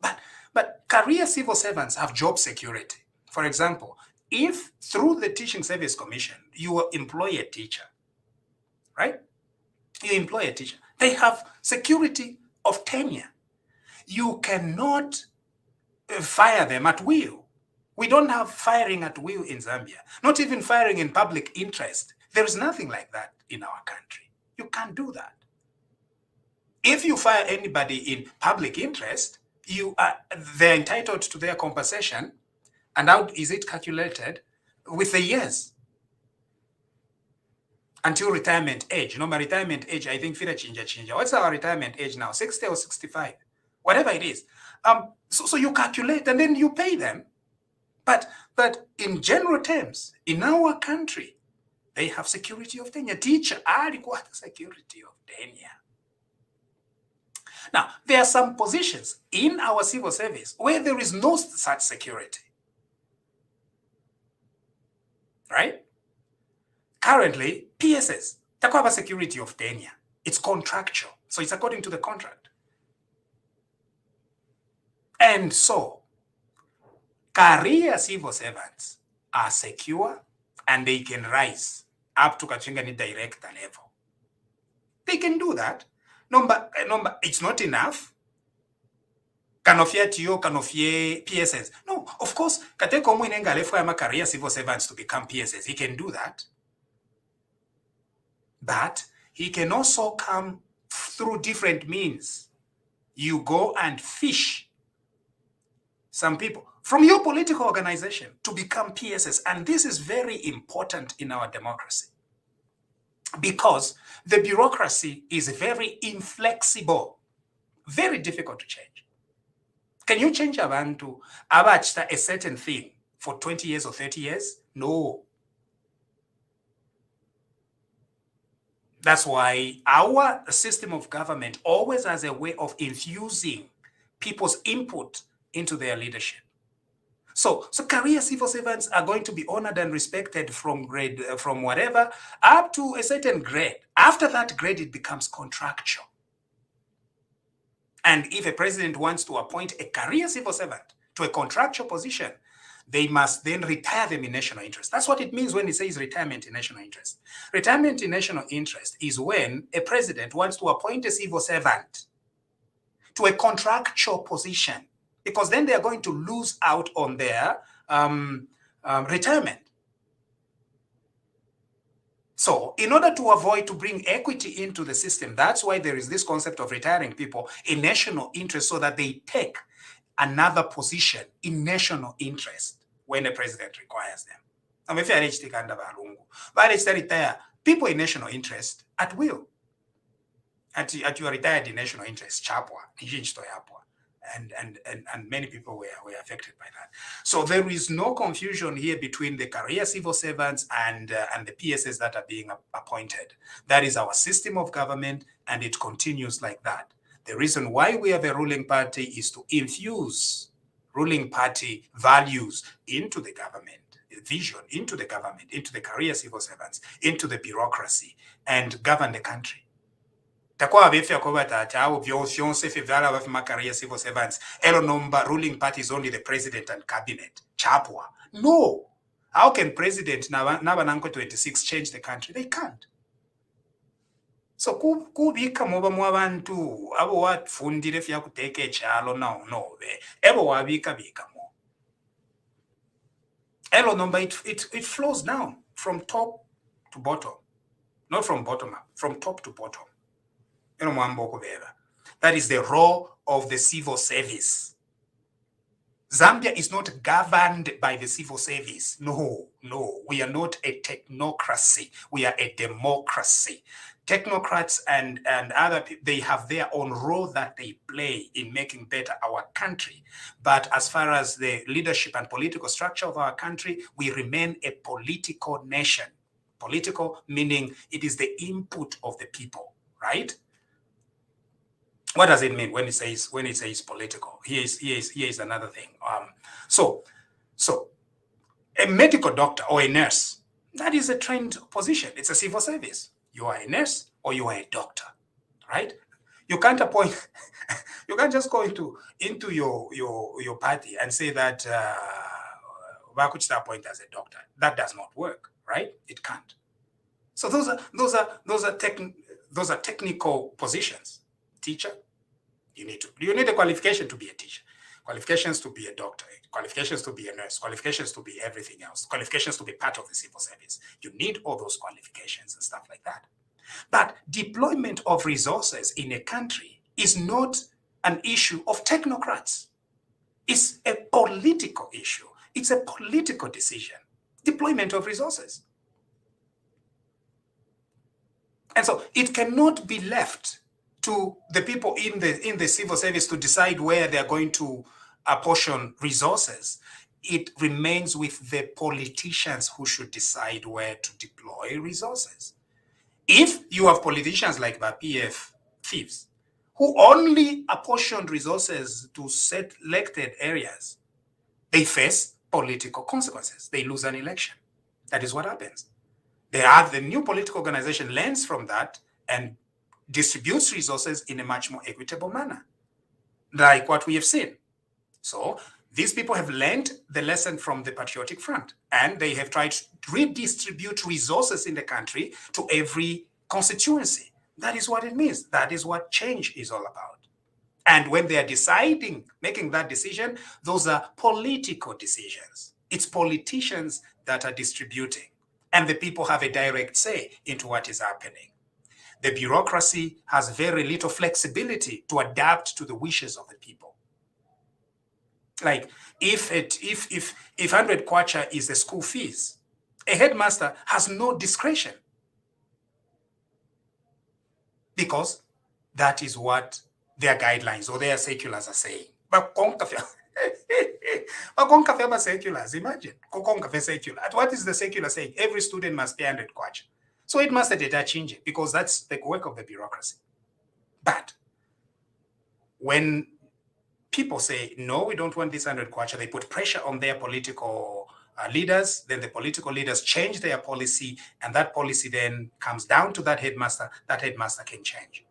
but career civil servants have job security. For example, if through the Teaching Service Commission, you employ a teacher, right? You employ a teacher. They have security of tenure. You cannot fire them at will. We don't have firing at will in Zambia, not even firing in public interest. There is nothing like that in our country. You can't do that. If you fire anybody in public interest, they're entitled to their compensation. And how is it calculated? With the years. Until retirement age. My retirement age, I think, chinja. What's our retirement age now? 60 or 65? Whatever it is. So you calculate and then you pay them. But in general terms, in our country, they have security of tenure. Teacher require security of tenure. Now, there are some positions in our civil service where there is no such security. Right? Currently, PSS, they have a security of tenure. It's contractual. So it's according to the contract. And so, career civil servants are secure and they can rise up to Kachingani director level. They can do that. Number, it's not enough. Kanofia TO, Kanofia PSS. No, of course, Kateko Mwinenga lefo career civil servants to become PSS. He can do that. But he can also come through different means. You go and fish some people from your political organization to become PSS. And this is very important in our democracy because the bureaucracy is very inflexible, very difficult to change. Can you change abantu abachita a certain thing for 20 years or 30 years? No. That's why our system of government always has a way of infusing people's input into their leadership. So career civil servants are going to be honored and respected from grade, from whatever, up to a certain grade. After that grade, it becomes contractual. And if a president wants to appoint a career civil servant to a contractual position, they must then retire them in national interest. That's what it means when it says retirement in national interest. Retirement in national interest is when a president wants to appoint a civil servant to a contractual position, because then they are going to lose out on their retirement. So in order to avoid to bring equity into the system, that's why there is this concept of retiring people in national interest so that they take another position in national interest when the president requires them. And if you retire people in national interest at will. At your retired in national interest, chapwa, and many people were affected by that. So there is no confusion here between the career civil servants and the PSS that are being appointed. That is our system of government, and it continues like that. The reason why we have a ruling party is to infuse ruling party values into the government, vision into the government, into the career civil servants, into the bureaucracy, and govern the country. Career civil servants, ruling party is only the president and cabinet. Chapwa. No. How can President Nabananko 26 change the country? They can't. So kubika muba mwabantu abo watfundire fya kuteka echalo no ebo wabika bika mo. Elo number it flows down from top to bottom, not from bottom up, from top to bottom. That is the role of the civil service. Zambia is not governed by the civil service. No, we are not a technocracy. We are a democracy. Technocrats and other people, they have their own role that they play in making better our country. But as far as the leadership and political structure of our country, we remain a political nation. Political meaning it is the input of the people, right? What does it mean when it says political? Here is another thing. So a medical doctor or a nurse, that is a trained position. It's a civil service. You are a nurse or you are a doctor, right? You can't appoint. You can't just go into your party and say that Bakuchita appoint as a doctor. That does not work, right? It can't. So those are technical positions. Teacher, you need a qualification to be a teacher, qualifications to be a doctor, qualifications to be a nurse, qualifications to be everything else, qualifications to be part of the civil service. You need all those qualifications and stuff like that. But deployment of resources in a country is not an issue of technocrats. It's a political issue. It's a political decision. Deployment of resources. And so it cannot be left to the people in the civil service to decide where they're going to apportion resources. It remains with the politicians who should decide where to deploy resources. If you have politicians like the PF thieves who only apportion resources to selected areas, they face political consequences. They lose an election. That is what happens. The new political organization learns from that and distributes resources in a much more equitable manner, like what we have seen. So These people have learned the lesson from the Patriotic Front, and they have tried to redistribute resources in the country to every constituency. That is what it means. That is what change is all about. And when they are deciding, making that decision, those are political decisions. It's politicians that are distributing, and the people have a direct say into what is happening. The bureaucracy has very little flexibility to adapt to the wishes of the people. Like if 100 kwacha is the school fees, a headmaster has no discretion, because that is what their guidelines or their circulars are saying. But circulars, imagine. Circular. What is the circular saying? Every student must pay 100 kwacha. So it must data change it, because that's the work of the bureaucracy. But when people say, no, we don't want this 100 kwacha, they put pressure on their political leaders, then the political leaders change their policy, and that policy then comes down to that headmaster can change.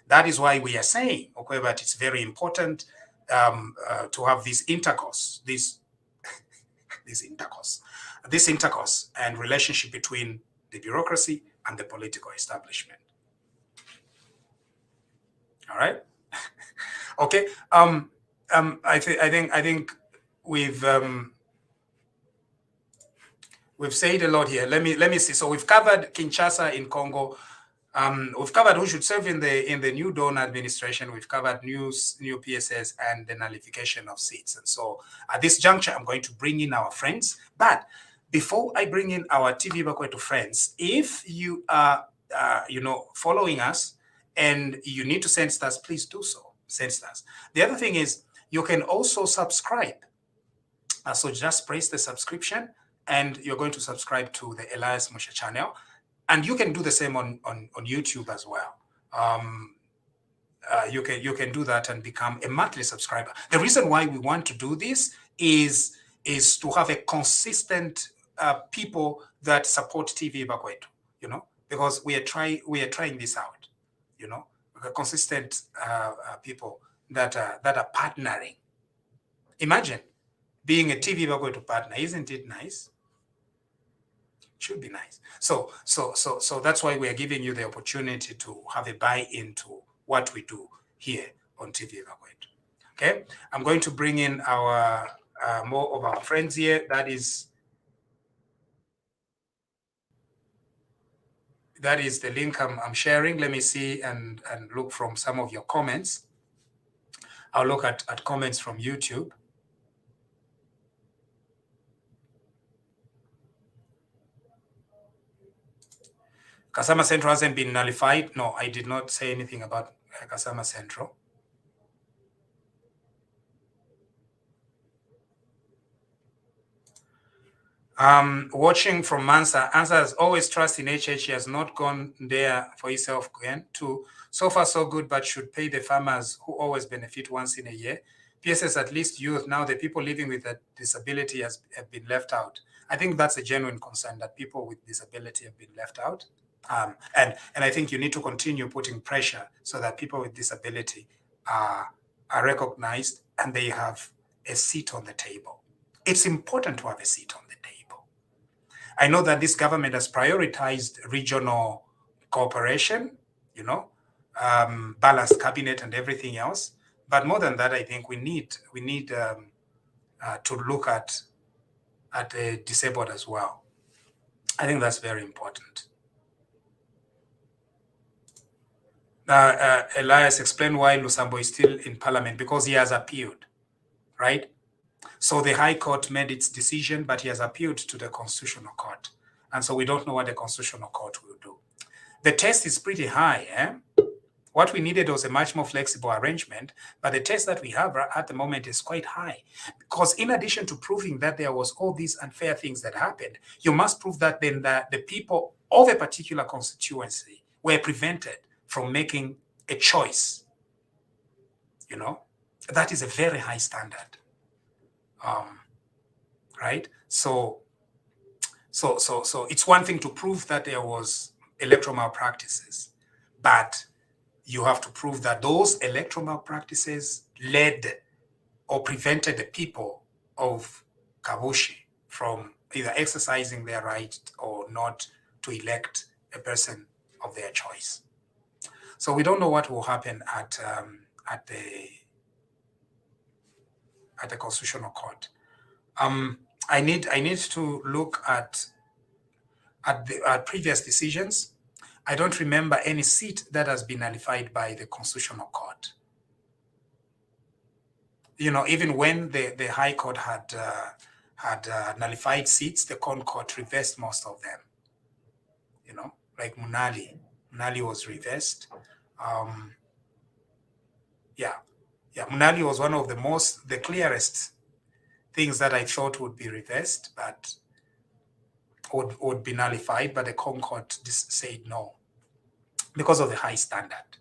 That is why we are saying, okay, but it's very important to have this intercourse, this intercourse and relationship between the bureaucracy and the political establishment. All right. Okay. I think we've said a lot here. Let me see. So we've covered Kinshasa in Congo. We've covered who should serve in the new Dawn administration. We've covered new PSS and the nullification of seats. And so at this juncture, I'm going to bring in our friends. But before I bring in our TV Bakwetu friends, if you are following us and you need to send stars, please do so. Send stars. The other thing is you can also subscribe. So just press the subscription, and you're going to subscribe to the Elias Moshe channel. And you can do the same on YouTube as well. You can do that and become a monthly subscriber. The reason why we want to do this is to have a consistent people that support TV Bakwetu, because we are trying this out, a consistent people that are partnering. Imagine being a TV Bakwetu partner. Isn't it nice? Should be nice. So that's why we are giving you the opportunity to have a buy-in to what we do here on TV Bakwetu. Okay, I'm going to bring in our more of our friends here. That is the link I'm sharing. Let me see and look from some of your comments. I'll look at comments from YouTube. Kasama Central hasn't been nullified. No, I did not say anything about Kasama Central. Watching from Mansa, answers always trust in HH. He has not gone there for himself again. Two, so far so good, but should pay the farmers who always benefit once in a year. PSS at least youth. Now the people living with a disability have been left out. I think that's a genuine concern, that people with disability have been left out. And I think you need to continue putting pressure so that people with disability are recognized and they have a seat on the table. It's important to have a seat on the table. I know that this government has prioritized regional cooperation, balanced cabinet and everything else. But more than that, I think we need to look at the disabled as well. I think that's very important. Elias explained why Lusambo is still in parliament, because he has appealed, right? So the High Court made its decision, but he has appealed to the Constitutional Court. And so we don't know what the Constitutional Court will do. The test is pretty high. What we needed was a much more flexible arrangement, but the test that we have at the moment is quite high. Because in addition to proving that there was all these unfair things that happened, you must prove that then the people of a particular constituency were prevented from making a choice. That is a very high standard. Right? So it's one thing to prove that there was electoral malpractices, but you have to prove that those electoral malpractices led or prevented the people of Kabushi from either exercising their right or not to elect a person of their choice. So we don't know what will happen at the Constitutional Court. I need to look at the previous decisions. I don't remember any seat that has been nullified by the Constitutional Court. You know, even when the High Court had nullified seats, the Con Court reversed most of them. You know, like Munali was reversed. Munali was one of the clearest things that I thought would be reversed, but would be nullified, but the Con Court said no because of the high standard.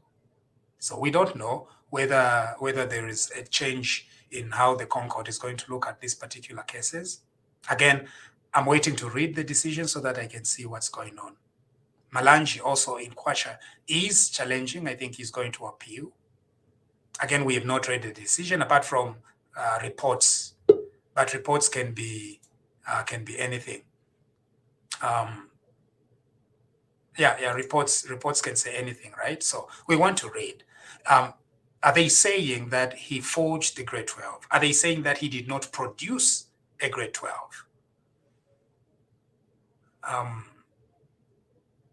So we don't know whether there is a change in how the Con Court is going to look at these particular cases. Again, I'm waiting to read the decision so that I can see what's going on. Malanji also in Kwacha is challenging. I think he's going to appeal. Again, we have not read the decision apart from reports, but reports can be anything. Reports can say anything, right? So we want to read. Are they saying that he forged the grade 12? Are they saying that he did not produce a grade 12?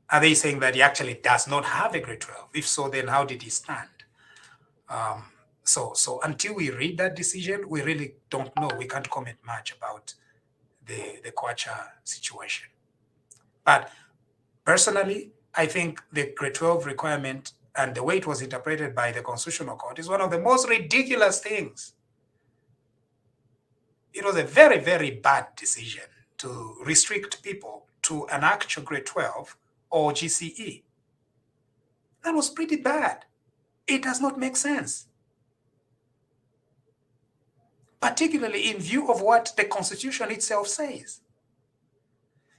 Are they saying that he actually does not have a grade 12? If so, then how did he stand? So until we read that decision, we really don't know. We can't comment much about the Kwacha situation. But personally, I think the grade 12 requirement and the way it was interpreted by the Constitutional Court is one of the most ridiculous things. It was a very, very bad decision to restrict people to an actual grade 12 or GCE. That was pretty bad. It does not make sense, particularly in view of what the Constitution itself says.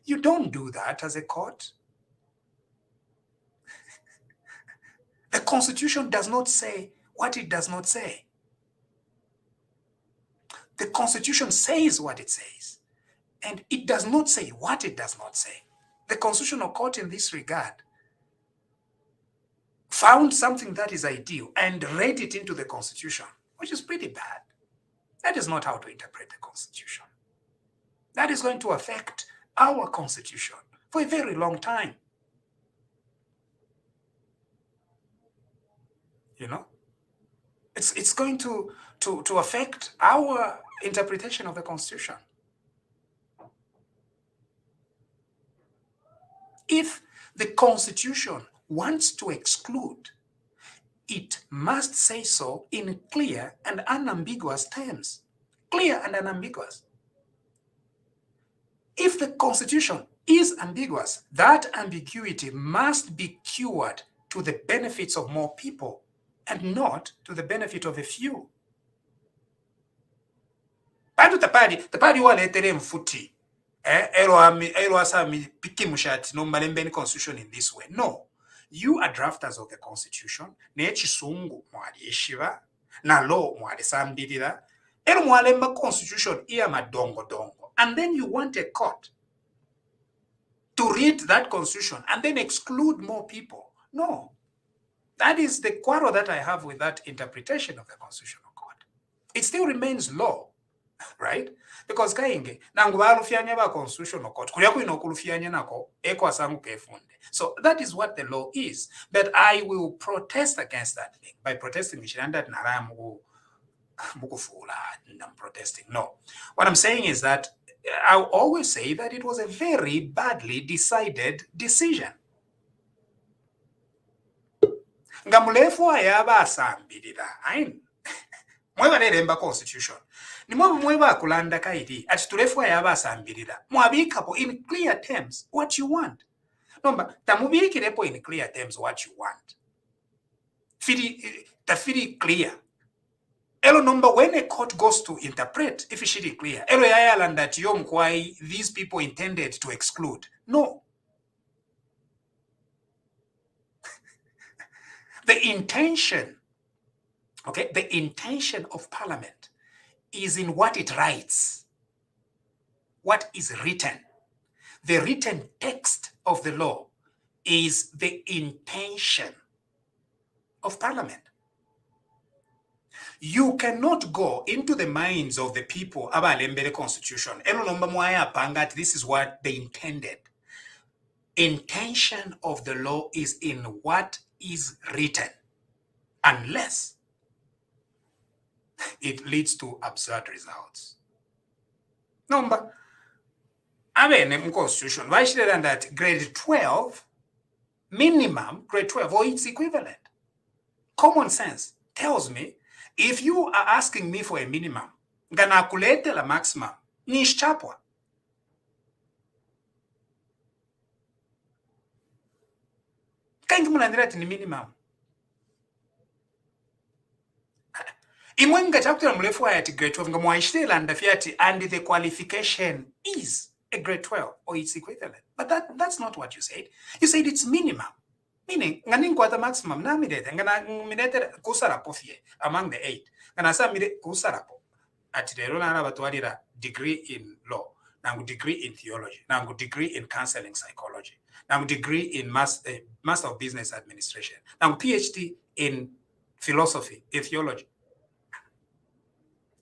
You don't do that as a court. The Constitution does not say what it does not say. The Constitution says what it says, and it does not say what it does not say. The Constitutional Court in this regard found something that is ideal and read it into the Constitution, which is pretty bad. That is not how to interpret the Constitution. That is going to affect our Constitution for a very long time. You know, it's going to affect our interpretation of the Constitution. If the Constitution wants to exclude, it must say so in clear and unambiguous terms. Clear and unambiguous. If the Constitution is ambiguous, that ambiguity must be cured to the benefits of more people and not to the benefit of a few. Bado tapali waletere mfuti. Elo asami piki mushati no malembeni Constitution in this way. No. You are drafters of the Constitution. Nechisungu mwali eshiva. Na law mwali sambirira. Elo mwalemba Constitution iya madongo. And then you want a court to read that Constitution and then exclude more people. No. That is the quarrel that I have with that interpretation of the Constitutional Court. It still remains law, right? Because kainge nangu balufyanya ba Constitutional Court kulya kuino kulufyanya nako ekwasangu kefunde. So that is what the law is. But I will protest against that thing by protesting Mishiranda Naramu Mukufula and I'm protesting. No. What I'm saying is that I'll always say that it was a very badly decided decision. Ngamulefu ayaba asambirira. Ain. Mwewa neremba Constitution. Ni mwewa kulanda kaiti. Ati tulefu ayaba asambirira. Mwabikapo in clear terms what you want. Nomba, tamubikirepo in clear terms what you want. Tafiri clear. Elo number when a court goes to interpret, if it's really clear, elo yayalan that yom kwai these people intended to exclude. No. The intention of Parliament is in what it writes, what is written. The written text of the law is the intention of Parliament. You cannot go into the minds of the people about the constitution. This is what they intended. Intention of the law is in what is written, unless it leads to absurd results. Number, in constitution, why should I that grade 12 minimum, grade 12 or its equivalent? Common sense tells me if you are asking me for a minimum, ngana kulete la maximum, nishchapwa. Kangi mulandirati ni minimum. Imwenga chapter mrefu at grade 12 ngamwaishitela and the qualification is a grade 12 or its equivalent. But that's not what you said. You said it's minimum. Meaning, ngani the maximum na midete ngana midete kusarapo fie among the 8. Ngana sa mide kusarapo at the rona batwalira degree in law, nangu degree in theology, nangu degree in counseling psychology, nangu degree in master of business administration, nangu PhD in philosophy, in theology.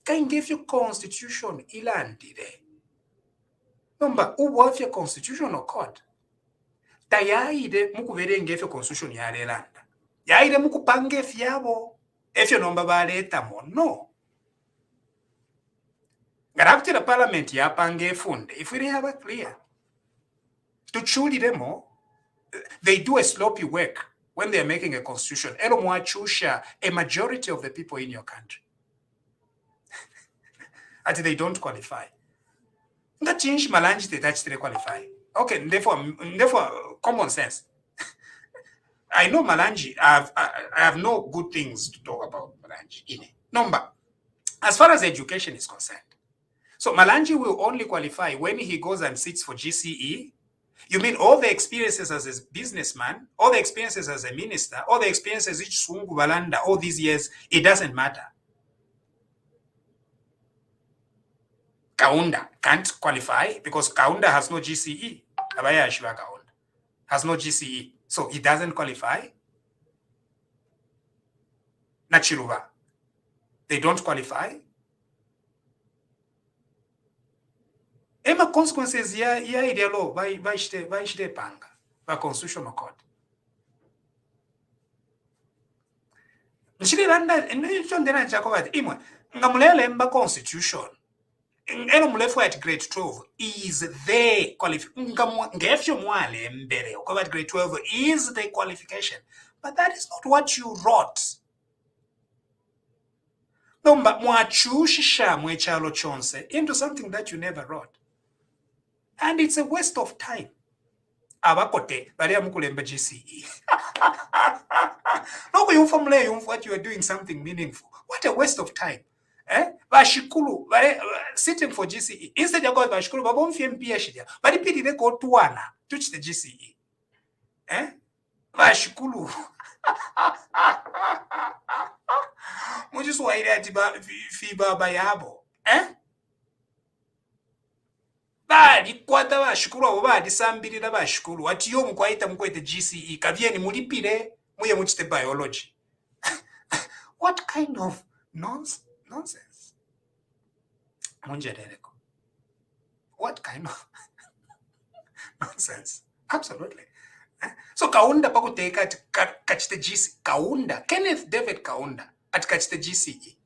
Can give you constitution ilandire. Number uwa your constitutional court. Tayaide mukuvere ngefe constitution ya landa. Yaide mukupange fiabo. Efyo nomba baleta mo. No. Garapti the parliament ya pange funde. If we have a clear. To truly demo, they do a sloppy work when they are making a constitution. Elo mwachusha a majority of the people in your country. That they don't qualify. That change Malanji they qualify. Okay, therefore, common sense. I know Malanji. I have no good things to talk about Malanji. Number, as far as education is concerned, so Malanji will only qualify when he goes and sits for GCE. You mean all the experiences as a businessman, all the experiences as a minister, all the experiences each Sungu Balanda, all these years, it doesn't matter. Kaunda can't qualify because Kaunda has no GCE. Abaya Shiva Kaunda has no GCE. So he doesn't qualify. Nachiruva, they don't qualify. Ema consequences ya idea law by shite panga by constitutional court. Nchile landa ndena nchakova imwe ngamulele mba constitution. Elo mulefu at grade 12 is the qualification. Ngefyo mwale mbere ukova at grade 12 is the qualification. But that is not what you wrote. Nomba mwachushisha mwechalo chonse into something that you never wrote. And it's a waste of time. Abakote, baria mukulemba GCE. No, you formulate what you are doing something meaningful. What a waste of time. Bashikulu, sitting for GCE. Instead of going Bashikulu, Babom Fiem PhD. But the PD they go to one to the GCE. Bashikulu. Mujus waira tiba fiba bayabo. Badi kwata bashikulu abo badi sambirira bashikulu ati yo mukwaita mukwete GCE kavyeni mulipire muye muchite biology. What kind of nonsense? Munjereko. What kind of nonsense? Absolutely. So Kaunda pakuteka at kachite GCE. Kaunda, Kenneth David Kaunda at kachite GCE.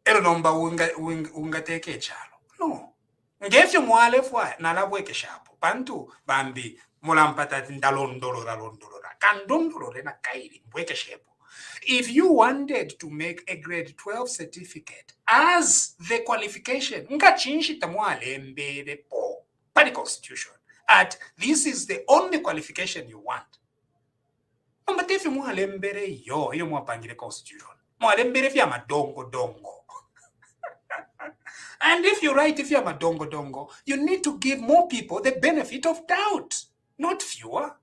Elo nomba unga teke chalo. No. Ngefyo mwale fwa nalabweke shapo. Pantu bambi mulampata ndalondolora. Kandondolore na kairi mbweke shepo. If you wanted to make a grade 12 certificate as the qualification, ngachinshita mwale mbere po by the constitution. At this is the only qualification you want. But if you mwale mbere yo mwapangile constitution. Mwale mbere fya madongo. And if you're right, if you're madongo, you need to give more people the benefit of doubt, not fewer.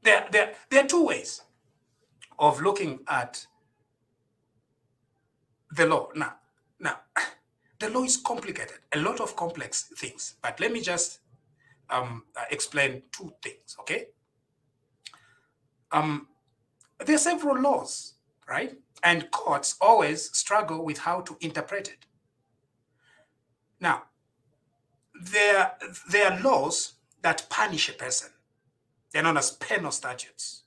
There are two ways. of looking at the law. Now, the law is complicated, a lot of complex things, but let me just explain two things, okay? There are several laws, right? And courts always struggle with how to interpret it. Now, there are laws that punish a person. They're known as penal statutes,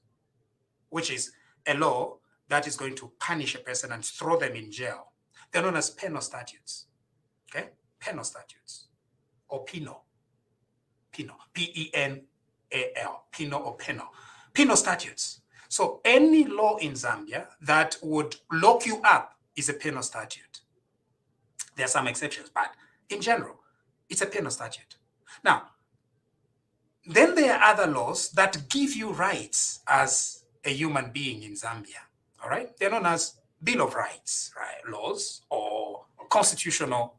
which is a law that is going to punish a person and throw them in jail. They're known as penal statutes, okay? Penal statutes, or penal, P-E-N-A-L, penal or penal. Penal statutes. So any law in Zambia that would lock you up is a penal statute. There are some exceptions, but in general, it's a penal statute. Now, then there are other laws that give you rights as a human being in Zambia, all right? They're known as Bill of Rights, right? Laws or constitutional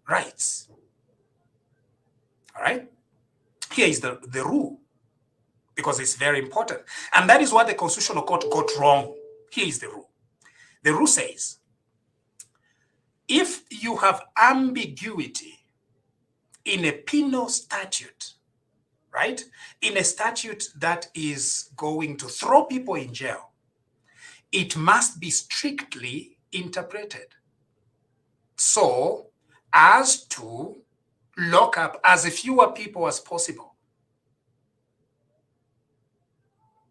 rights, all right? Here is the rule, because it's very important. And that is what the Constitutional Court got wrong. Here is the rule. The rule says, if you have ambiguity in a penal statute, right? In a statute that is going to throw people in jail, it must be strictly interpreted so as to lock up as fewer people as possible.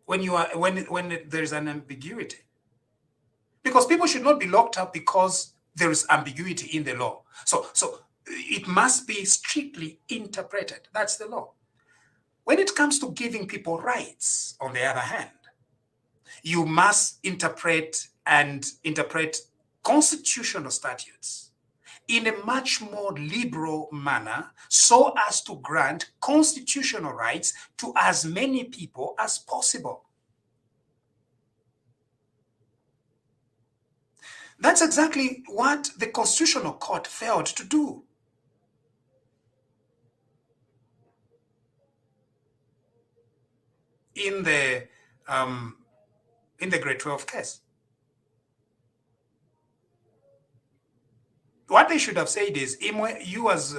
When there is an ambiguity, because people should not be locked up because there is ambiguity in the law. So it must be strictly interpreted. That's the law. When it comes to giving people rights, on the other hand, you must interpret constitutional statutes in a much more liberal manner so as to grant constitutional rights to as many people as possible. That's exactly what the Constitutional Court failed to do. In the grade 12 case. What they should have said is, you as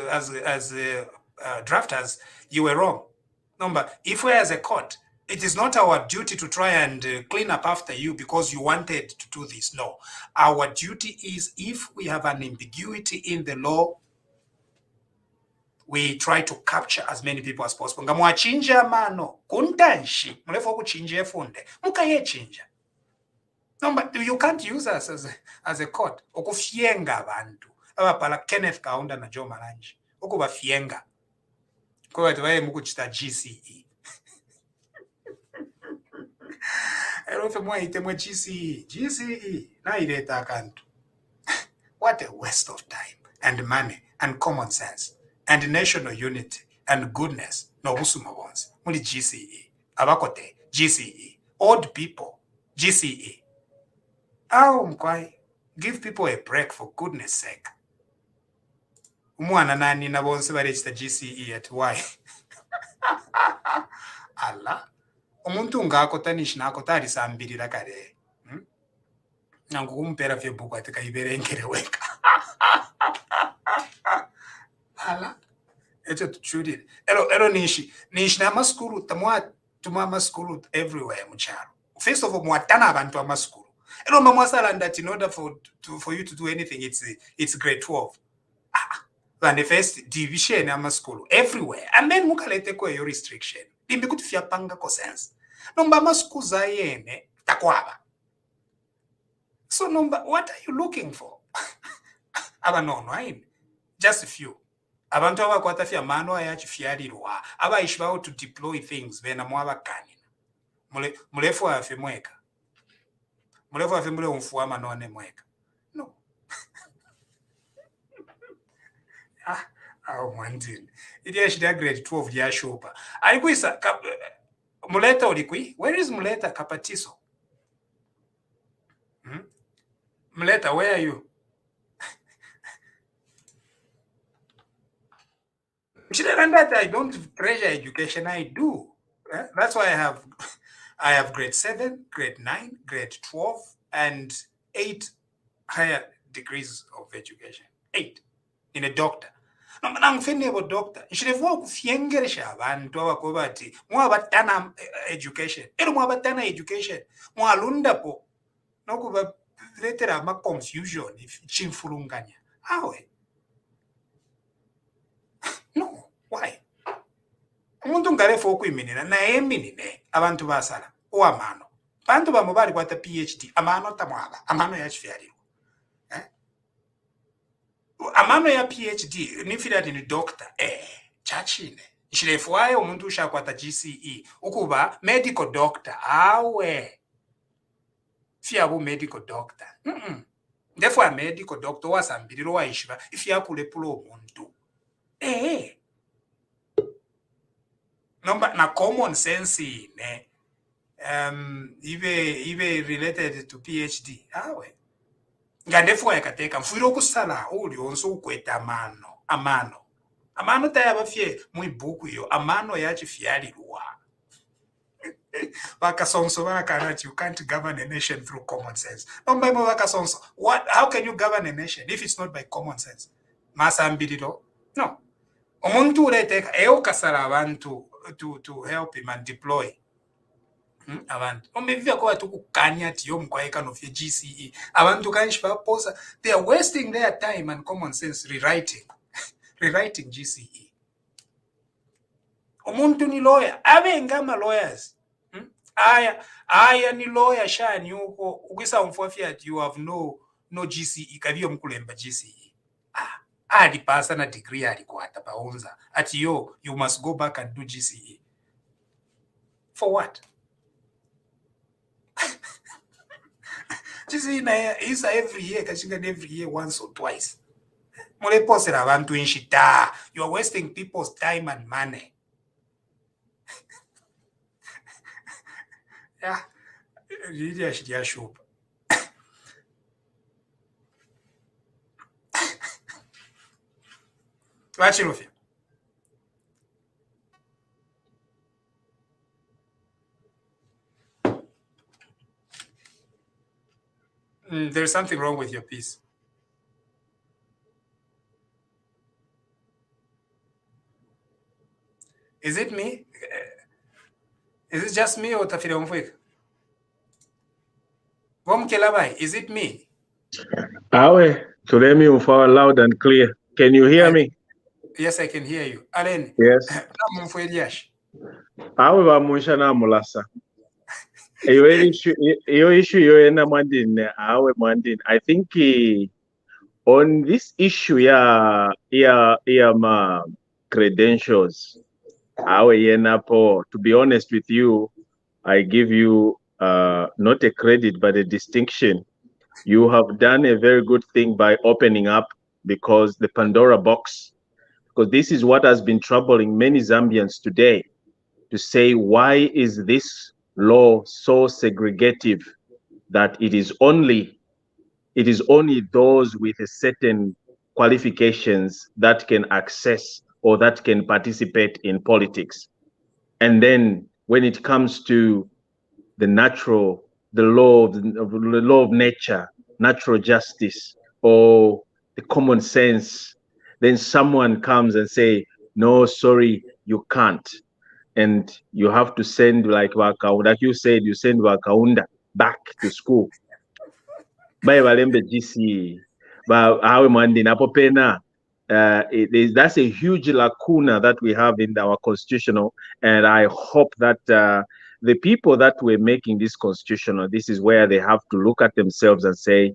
drafters, you were wrong. Number, if we as a court, it is not our duty to try and clean up after you because you wanted to do this. No, our duty is, if we have an ambiguity in the law, we try to capture as many people as possible. Nga mwachinja mano, kuntanshi, mulefo kuchinja efunde, mukayechinja. No, but you can't use us as a court. Okufyenga abantu. Abapala Kenneth Kaunda na Joe Malanji. Okubafyenga. Kwa tuwae mukuchita GCE. Erofe mwa itemwe GCE. GCE. Na ileta akantu. What a waste of time and money and common sense and national unity and goodness. No busuma bonzi. Muli GCE. Abakote. GCE. Old people. GCE. Oh, mkwai. Give people a break, for goodness sake. Umwana nani na bonse barechita GCE at why? Allah. Umuntu ngakotanishi nakotari mbirira kare. Nangu kumpera fye buku atika iberengere weka. Allah. Echo tuchudire. Ero nishi na maskuru tuma maskuru everywhere mucharo. First of all, mwatana abantu amaskuru. Ero mamwasala that in order for you to do anything, it's grade 12. And the first division amaskulu everywhere, and then mukalete ko your restriction limbi kuti fyapanga ko sense nomba maskuza yene takwaba. So nomba, what are you looking for? Aba no right, just a few abantu abakwata fya mano ayachifyarirwa aba ishbaho to deploy things bena mwaba kanina mulefu afi mweka mulefu afi mule umfuwa manone mweka no. Oh, mwandini. It is grade 12 ya shopa. Alikuisa Muleta ulikui? Where is Muleta Kapatiso? Muleta, where are you? And that I don't treasure education, I do. That's why I have I have grade 7, grade 9, grade 12, and 8 higher degrees of education. 8 in a doctor. Nangifenebo doctor nshirefuna kufyengeresha abantu abako bati mwabatana education ero mwabatana education mwalundapo nokubaletera ama confusion chimfulunganya awe no why umuntu ngarefo okwiminira naye minine abantu basala owamano bantu bamwe bali kwata PhD amano tamwaba amano yachifyalirwa amano ya PhD nifirati ni doctor chachine nshirefwayo umuntu ushakwata GCE ukuba medical doctor awe fiyabu medical doctor therefore a medical doctor wasambiriro waishiba ifyakulepula omuntu nomba na common sense ne ibe related to PhD awe ngandefwa yakateka mfiro kusala uli onso ukweta amano tayabafye muibuku yo amano yachifyalirwa vakasonso vakanati you can't govern a nation through common sense nombaimo vakasonso how can you govern a nation if it's not by common sense masambiriro no omuntu uleteka eukasala abantu to help him and deploy abantu omevia kwa tukukanya ati yo mkwaekano fye GCE abantu kanshi baposa they are wasting their time and common sense rewriting GCE. Omuntu ni lawyer abenga ama lawyers aya ni lawyer shani uko ukisa mfwafia ati you have no GCE kabiyo mkulemba GCE adi pasa na degree alikwata baonza ati yo you must go back and do GCE for what? GCE is every year kashinga every year once or twice muleposera abantu inshita you are wasting people's time and money. Yeah, really ashiyashupa Wachilofia. There's something wrong with your piece. Is it me? Is it just me or tafiri omfweka? Womkelabai, is it me? Awe, Tulemi umfawa loud and clear. Can you hear me? Yes, I can hear you. Alen. Yes. Awe ba munsha na mulasa. Iyo issue yo ena mwandine. Awe mwandine. I think on this issue ma credentials. Awe yena po. To be honest with you, I give you not a credit but a distinction. You have done a very good thing by opening up because the Pandora box, because this is what has been troubling many Zambians today, to say, why is this law so segregative that it is only those with a certain qualifications that can access or that can participate in politics. And then when it comes to the law of nature, natural justice, or the common sense, then someone comes and say, no, sorry, you can't. And you have to send, like you said, you send Wakaunda back to school. By Valembe GCE, but how Mandina that's a huge lacuna that we have in our constitutional, and I hope that the people that were making this constitutional, this is where they have to look at themselves and say,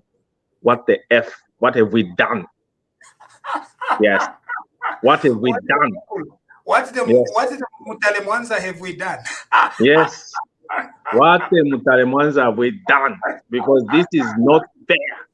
what the F, what have we done? Yes. What have we done? What the Mutale Mwanza have we done? Yes. What the Mutale Mwanza have we done? Because this is not fair.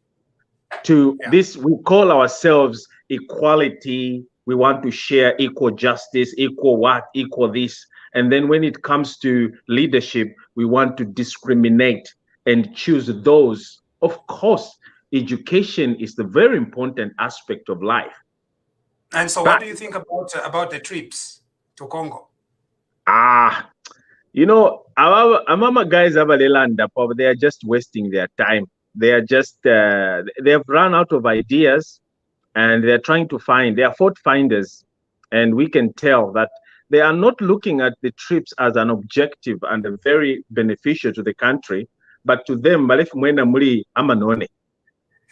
This, we call ourselves equality. We want to share equal justice, equal this. And then when it comes to leadership, we want to discriminate and choose those. Of course, education is the very important aspect of life. And so what do you think about the trips to Congo? You know, our mama guys have a land up, they are just wasting their time. They are just they have run out of ideas, and they're trying to find. They are fault finders, and we can tell that they are not looking at the trips as an objective and a very beneficial to the country, but to them, Malef Mwena Muri Amanone,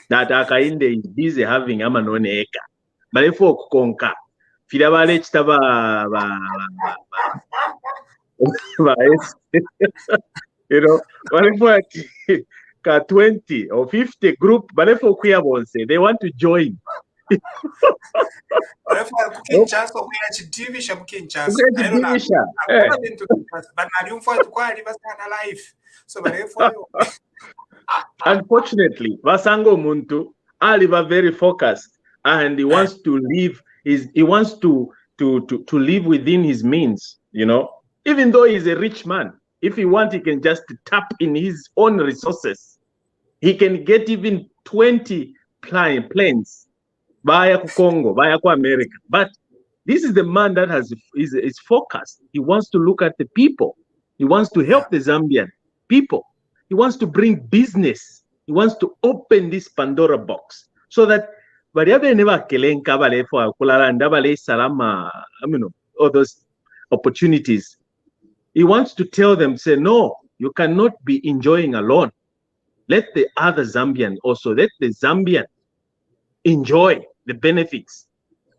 that Akainde is busy having Amanone Eka. Malefo Konka, Filabale Chitaba, you know, Malefo ka 20 or 50 group, Malefo Kuyabonse, they want to join. Kinshasa, we are Chidivisha Kinshasa. I don't know. I've never been to Kinshasa, but I don't find quite alive. So, unfortunately, Vasango Muntu Aliva very focused, and he wants to live. He wants to live within his means. You know, even though he's a rich man, if he wants, he can just tap in his own resources. He can get even 20 planes via Congo, via America. But this is the man that is focused. He wants to look at the people. He wants to help the Zambian people. He wants to bring business. He wants to open this Pandora box so that all those opportunities. He wants to tell them, say, no, you cannot be enjoying alone. Let the other Zambian also, let the Zambian enjoy the benefits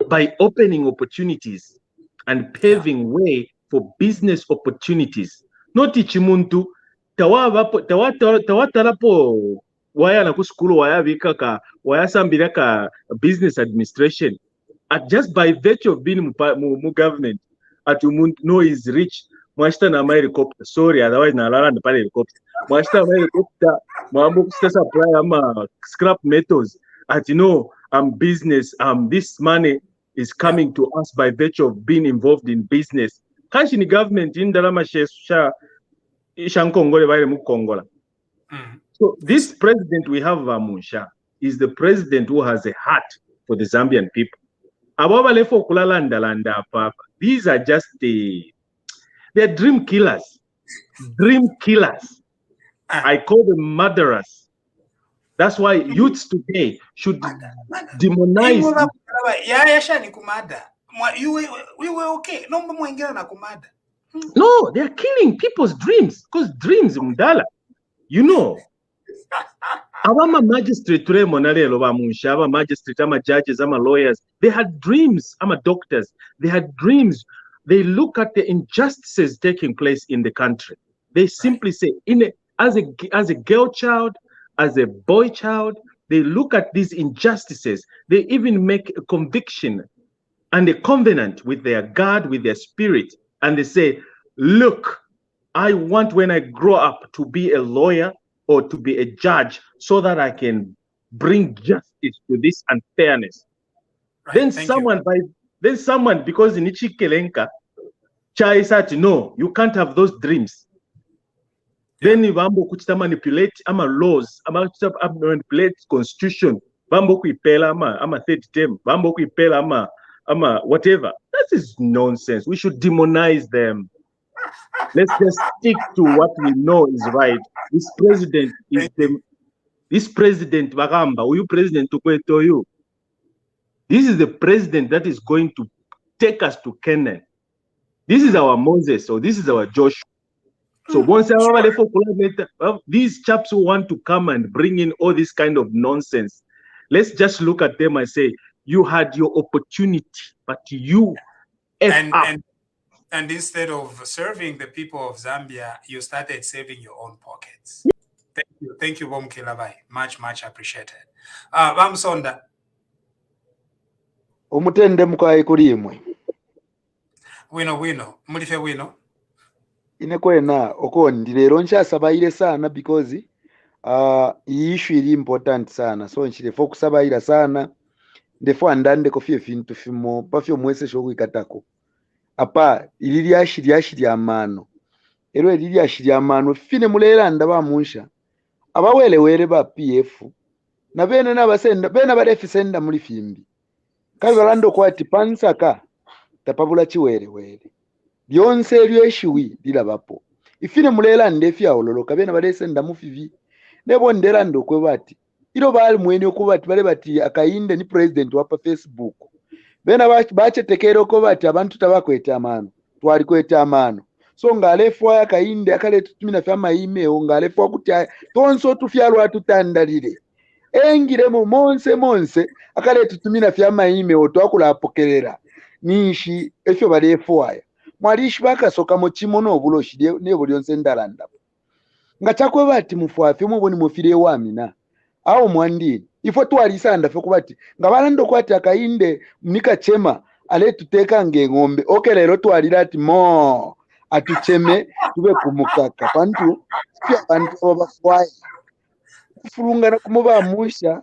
by opening opportunities and paving way for business opportunities. Not Ichimuntu, tawatarapo waya na kuskulu waya vikaka waya sambiraka business administration. Just by virtue of being mu government, at know is rich. Mwashita na helicopter. Sorry, otherwise na lala na pale helicopter. Mwashita na helicopter. Mwambu supply ama scrap metals. At business. This money is coming to us by virtue of being involved in business. Kashi ni government in Dalama Shesha Shankongole Vare Mukongola. So this president we have, Munsha, is the president who has a heart for the Zambian people. These are just they're dream killers. Dream killers. I call them murderers. That's why youths today should demonize. We were okay. No, they're killing people's dreams. Because dreams, Mdala. You know. Our magistrate, our magistrate, our judges, our lawyers, they had dreams. Our doctors, they had dreams. They look at the injustices taking place in the country. They simply say, as a girl child, as a boy child, they look at these injustices. They even make a conviction and a covenant with their God, with their spirit, and they say, look, I want when I grow up to be a lawyer or to be a judge so that I can bring justice to this unfairness. Right, then someone, because in Ichikelenka, Chai said, no, you can't have those dreams. Then Vambo kuchita manipulate ama laws, ama manipulate constitution, Vambo kuipela ama third term, Vambo kuipela ama whatever. That is nonsense. We should demonize them. Let's just stick to what we know is right. This president is this president Bagamba, you president Tukwetoyu. This is the president that is going to take us to Canaan. This is our Moses, or this is our Joshua. So once these chaps who want to come and bring in all this kind of nonsense, let's just look at them and say, you had your opportunity, but you and instead of serving the people of Zambia, you started saving your own pockets. Thank you, Bom Kilabai. Much appreciated. Bamsonda. Umutende mkwai kulimwe. Wino. Mulife wino. Inekwena okondi lero nchasabaire sana because issue iri important sana. So nchile focus sabaira sana. Ndefo andande kofie fintu fimo pafyo mwese shoku ikatako. Apa ilili ashiri amano. Ero ilili ashiri amano fine mulera ndaba munsha. Abawelewele ba PF. Na bene nabasenda bene barefisenda muri fimbi. Kabi barando kwati pansaka tapabula chiwelewele. Lyonse lyeshiwi lilabapo. ifine mulela ndefi aololoka bena balese ndamufivi nebo ndera ndokwe bati ilo bali mwene ko bati bale bati akainde ni president wapa Facebook bena bachetekero ko bati abantu tabakweta amano twali kweta amano so ngalefwa akainde akale tutumina fyama email ngalefwa kuti tonso tufyalwa tutandalire engiremo monse akale tutumina fyama email twakula apokelera nishi efyo balefwa mwalishi bakasoka mu kimono obuloshi nebo lyonse ndalanda ngachakwe bati mufwafe muboni mufire wamina awo mwandini ifo twalisanda fe kubati ngabalando kwati akainde mnika chema ale tuteka ngengombe okelero twalira ati mo atucheme tube kumukaka pantu pya bantu abafwaya kufulungana kumuba musha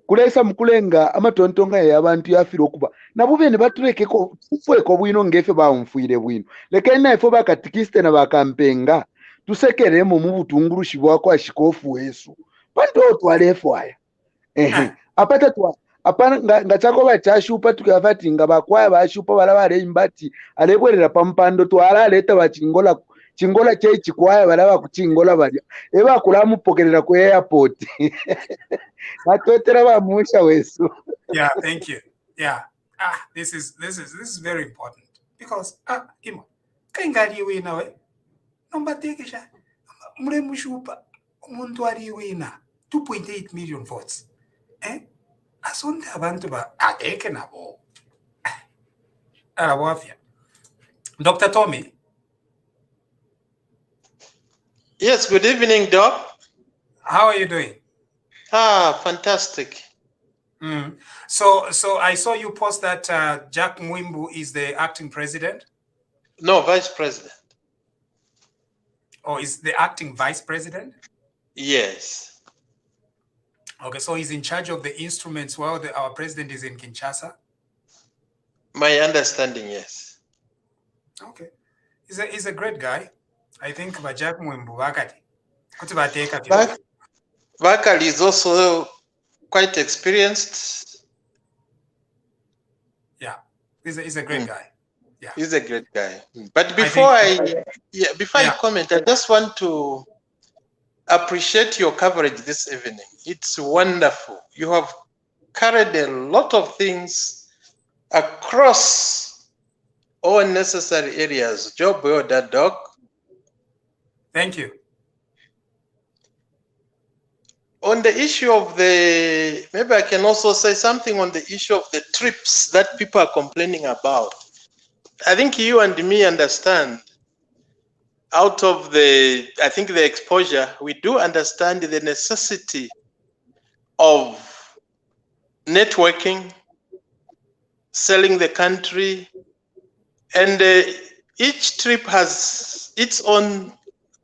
kulesa mukulenga amatontonga y'abantu yafira okuba nabo bene batulekeko tufweko bwino ngefe bamfuire bwino lekena ifo bakatikiste na bakampenga tusekeremo mu butungurushi bwako ashikofu wesu bantu otwalefu aya apata twa apana ngachako bachashupa tukavati ngabakwaya bashupa balabare imbati alebwerera pampando twala leta bachingola chingola chei chikwaya balaba kuchingola balya eba kulamu pokerera ku airport batwetera bamusha wesu. Yeah, thank you. Yeah. This is very important because ima kaingali wina we nombatekesha mure mushupa umuntu ari wina 2.8 million votes asonde abantu ba ateke nabo arabafia. Dr. Tommy. Yes, good evening, Doc. How are you doing? Fantastic. So I saw you post that Jack Mwimbu is the acting president. No, vice president. Or is the acting vice president? Yes. Okay, so he's in charge of the instruments while our president is in Kinshasa? My understanding, yes. Okay. He's a great guy. I think Jack Mwimbu Bakati. Bakali is also quite experienced. Yeah, he's a great guy. Yeah, he's a great guy. But before I comment, I just want to appreciate your coverage this evening. It's wonderful. You have carried a lot of things across all necessary areas. Job well done, Doc. Thank you. On the issue of maybe I can also say something on the issue of the trips that people are complaining about. I think you and me understand out of the exposure, we do understand the necessity of networking, selling the country, and each trip has its own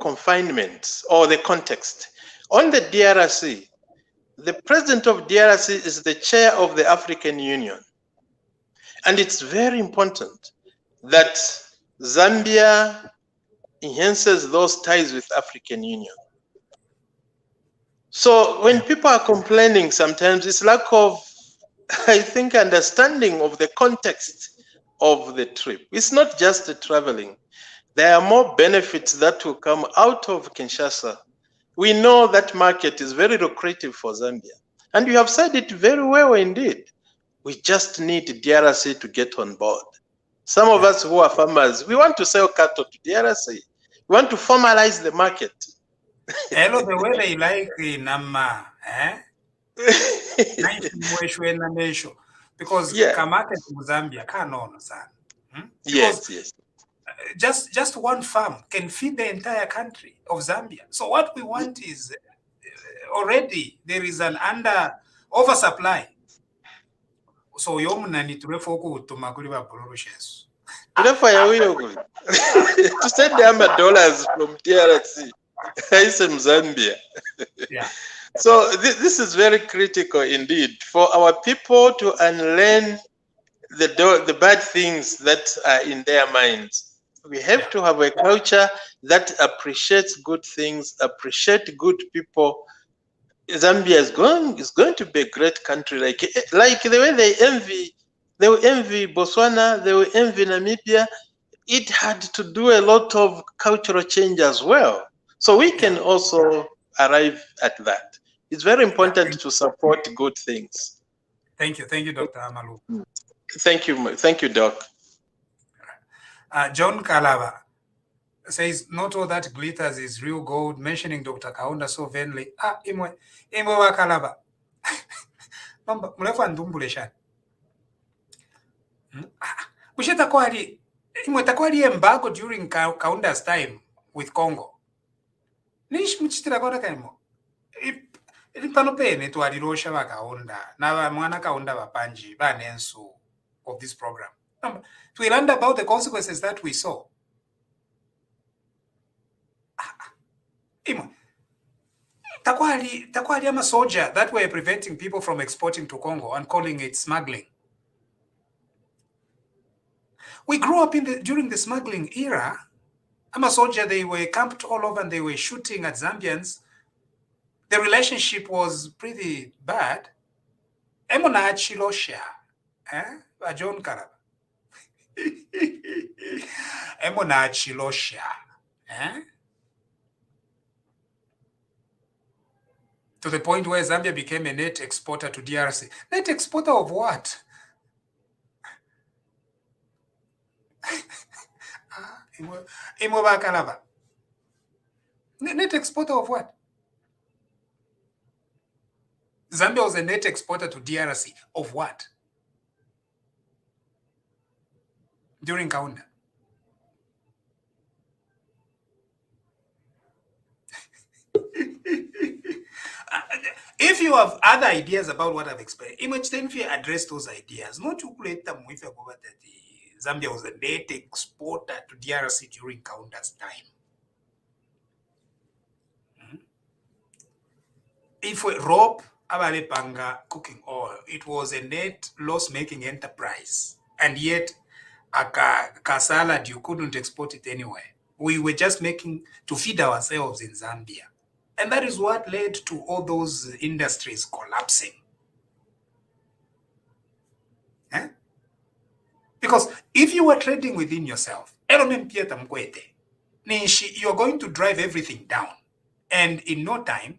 confinement or the context. On the DRC, the president of DRC is the chair of the African Union. And it's very important that Zambia enhances those ties with African Union. So when people are complaining sometimes, it's lack of, I think, understanding of the context of the trip. It's not just the traveling. There are more benefits that will come out of Kinshasa. We know that market is very lucrative for Zambia. And you have said it very well indeed. We just need DRC to get on board. Some of us who are farmers, we want to sell cattle to DRC. We want to formalize the market. Hello, the way they like Nama, because Kamaka to Zambia can't understand. Yes. Just one farm can feed the entire country of Zambia. So what we want is already there is an oversupply. So yomuna ni turefoko tumakuliba productions. To send them dollars from DRC, from Zambia. Yeah. So this is very critical indeed for our people to unlearn the bad things that are in their minds. We have to have a culture that appreciates good things, appreciate good people. Zambia is going to be a great country, like the way they will envy Botswana, they will envy Namibia. it had to do a lot of cultural change as well. So we can also arrive at that. It's very important to support good things. Thank you, Dr. Amalu. Thank you, Doc. John Kalava says, not all that glitters is real gold, mentioning Dr. Kaunda so vainly. Imwe wa Kalava. Mamba, mulefu andumbule shani. Kusheta kwali, imwe takwali embargo during Kaunda's time with Congo. Nish mchitira kwa kaimo. Pano pene twalirosha Kaunda, na mwana Kaunda vapanji, vanensu of this program. We learned about the consequences that we saw. Takwali am a soldier that were preventing people from exporting to Congo and calling it smuggling. We grew up during the smuggling era. I'm a soldier, they were camped all over and they were shooting at Zambians. The relationship was pretty bad. Emona Chilosha, John Karaba. Emona Chilosha, to the point where Zambia became a net exporter to DRC. Net exporter of what? Net exporter of what? Zambia was a net exporter to DRC of what? During Kaunda. If you have other ideas about what I've explained, if you address those ideas, not to create them with that Zambia was a net exporter to DRC during Kaunda's time. If we rope Abalepanga cooking oil, it was a net loss-making enterprise, and yet salad you couldn't export it anywhere. We were just making to feed ourselves in Zambia. And that is what led to all those industries collapsing. Because if you were trading within yourself, you're going to drive everything down. And in no time,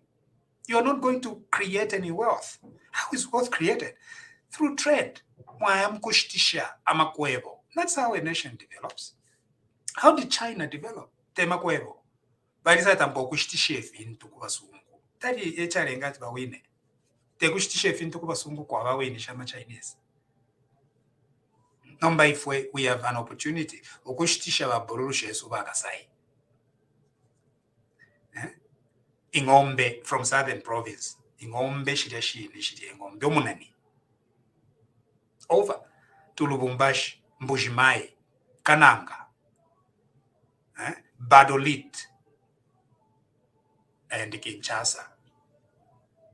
you're not going to create any wealth. How is wealth created? Through trade. That's how a nation develops. How did China develop? Temakwebo. Balisa tambo kushtisha efintu kubasungu. Tali echarengati bawine. Te kushtisha efintu kubasungu kwa bawine shama Chinese. Number if we have an opportunity, ukushtisha baburushe subakasai. Ingombe from southern province. Ingombe shidashi nishidi ingombe omunani. Over to Lubumbashi, Mbujimai, Kananga, Badolit, and Kinshasa.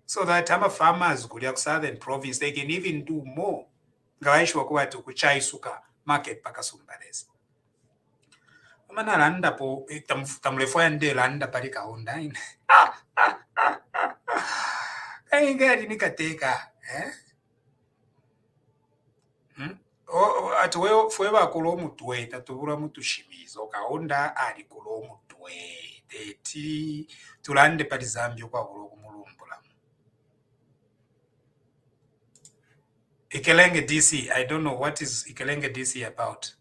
So that farmers could southern province, they can even do more. Gawaishwa kuwa to kuchai suka market pakasumbares. Mana landa po tamlefo ande landa pari Kaunda. Ngari nikateka, atuwe fueba kulo mutwe tatubura mutushimizo Kaunda ali kulo mutwe eti tulande pali Zambia kwa kulo kumulumbula. Ikelenge DC, I don't know what is Ikelenge DC about.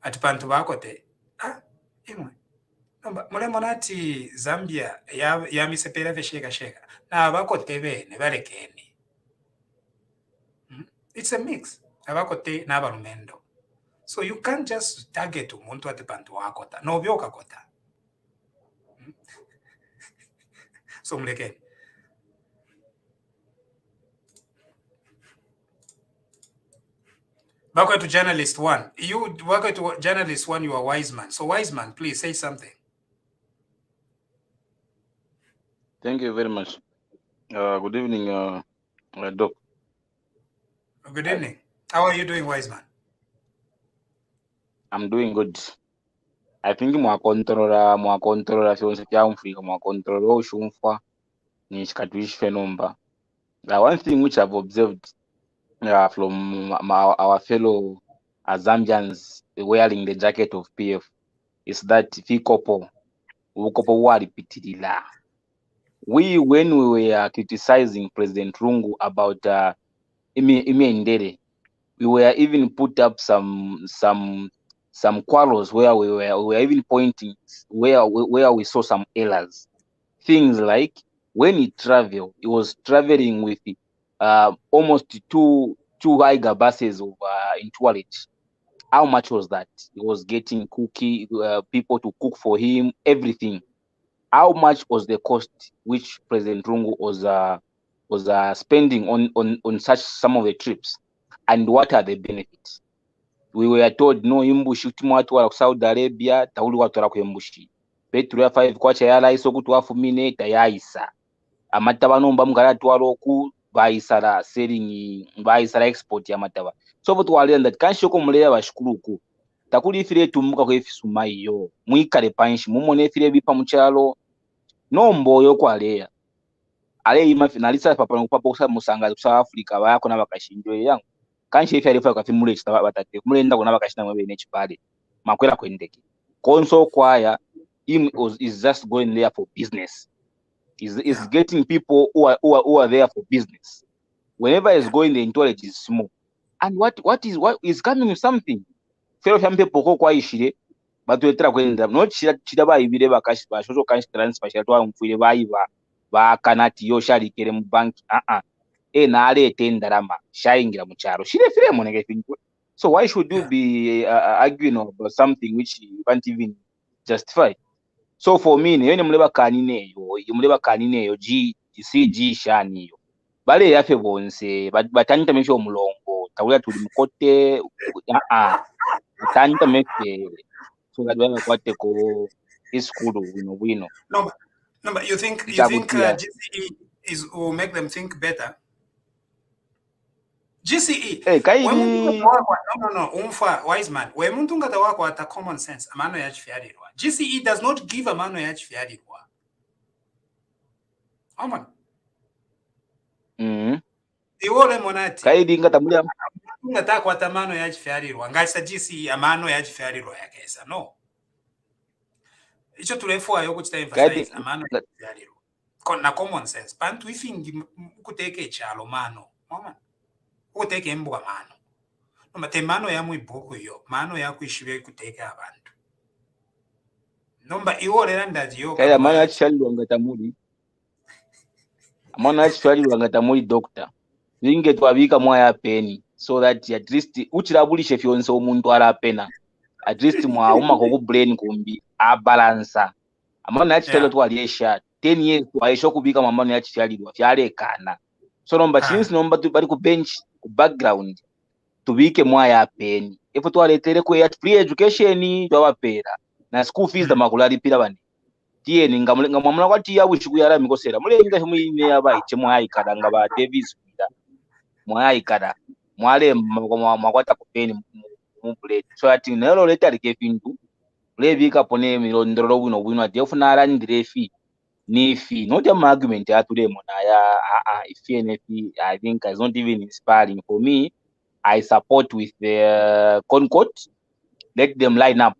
Atipantu bakote imwe mule monati Zambia ya misepera vesheka na bakote bene barekeni. It's a mix. Abakote na balumendo. So you can't just target umuntu atipantu wakota. No byoka kota. So mlekeni. Back to journalist one. You back to journalist one, you are wise man. So wise man, please say something. Thank you very much. Good evening, Doc. Good evening. How are you doing, wise man? I'm doing good. I think mwakontrola fyonse fyamfika mwakontrola oshumfa ni chikatuishi fenomba. One thing which I've observed from our fellow Zambians wearing the jacket of PF is that Fikopo walipitilila. When we were criticizing President Rungu about Imendere, we were even put up some quarrels where we were even pointing where we saw some errors. Things like when he traveled, he was traveling with almost two high buses of neutrality. How much was that? He was getting people to cook for him, everything. How much was the cost which President Rungu was spending on such some of the trips, and what are the benefits? We were told no imbushi timwatwala ku Saudi Arabia tauli watwala ku imbushi petro ya 5 kwacha yala iso kuti wafumine tayayisa amataba nomba mgalatwala oku bayisala selling bayisala export ya mataba so but walenda kanshoko muleya bashikuruku takuli ifire tumuka ku efisuma iyo mwikale panshi mumone ifire bipa muchalo nombo yo kwaleya ale ima finalista papa ngupapa kusa musanga ku South Africa bayako nabakashinjwe yangu kanshi ifi alifa kafimule chitaba batate kumulenda kuna bakashina mwe nechipale makwela kwendeke konso kwaya is just going there for business is getting people who are there for business. Whenever is going, the intelligence is small. And what is coming with something? Fero fampe poko kwa ishire, but we try kwenda no chidaba ibire bakashi ba social cash transfer shatwa mfuire ba kanati yo shari kere mu bank na ale tendarama shaingira mu charo shire fire monenge finko. So why should you be arguing about something which you can't even justify? So for me niyo muleba kanine yo G shani yo bale yafe bonse batanyita mesho omulongo tawula tuli mukote batanyita meshe so that when kwate ko iskulu wino no but you think GCE will make them think better. GCE no umfa wise man we muntu ngata wako ata common sense amano yachifiarirwa. GCE does not give amano yachifiarirwa. Aman iwole monati kaidi ngata mulya ngata kwa tamano yachifiarirwa ngasa GCE amano yachifiarirwa yakesa no icho tulefu ayo kuchita emphasize amano yachifiarirwa na common sense bantu ifingi kuteke chalo mano mama uteke mbwa mano nomate mano ya mwibhuku yo mano ya kuishibe kuteka abantu nomba iwolera ndaji yo kaya mano yachifalirwa ngatamuli doctor vinge twabika mwaya peni so that at least uchirabulishe fyonse omuntu arapena at least mwauma ko brain kumbi abalansa amano yachifalirwa twaliyesha 10 years twaisho kubika mwamano yachifalirwa fyalekana so nomba since nomba bari ku bench ku background tubike mwaya peni ifo twaletere ku free education twabapera na school fees damakulipira bane tieni ngamwamuna kwati yawishi kuyara mikosera mulenga muine yabayiche mwayikada ngaba Davis kuda mwayikada mwale mwakwata kupeni mu plate so ati nero leta likefindu lebika pone milondoro bwino ati ofuna arandire fi ni fi not a argument atule mona ya if NFP I think is not even inspiring for me. I support with the Concord. Let them line up.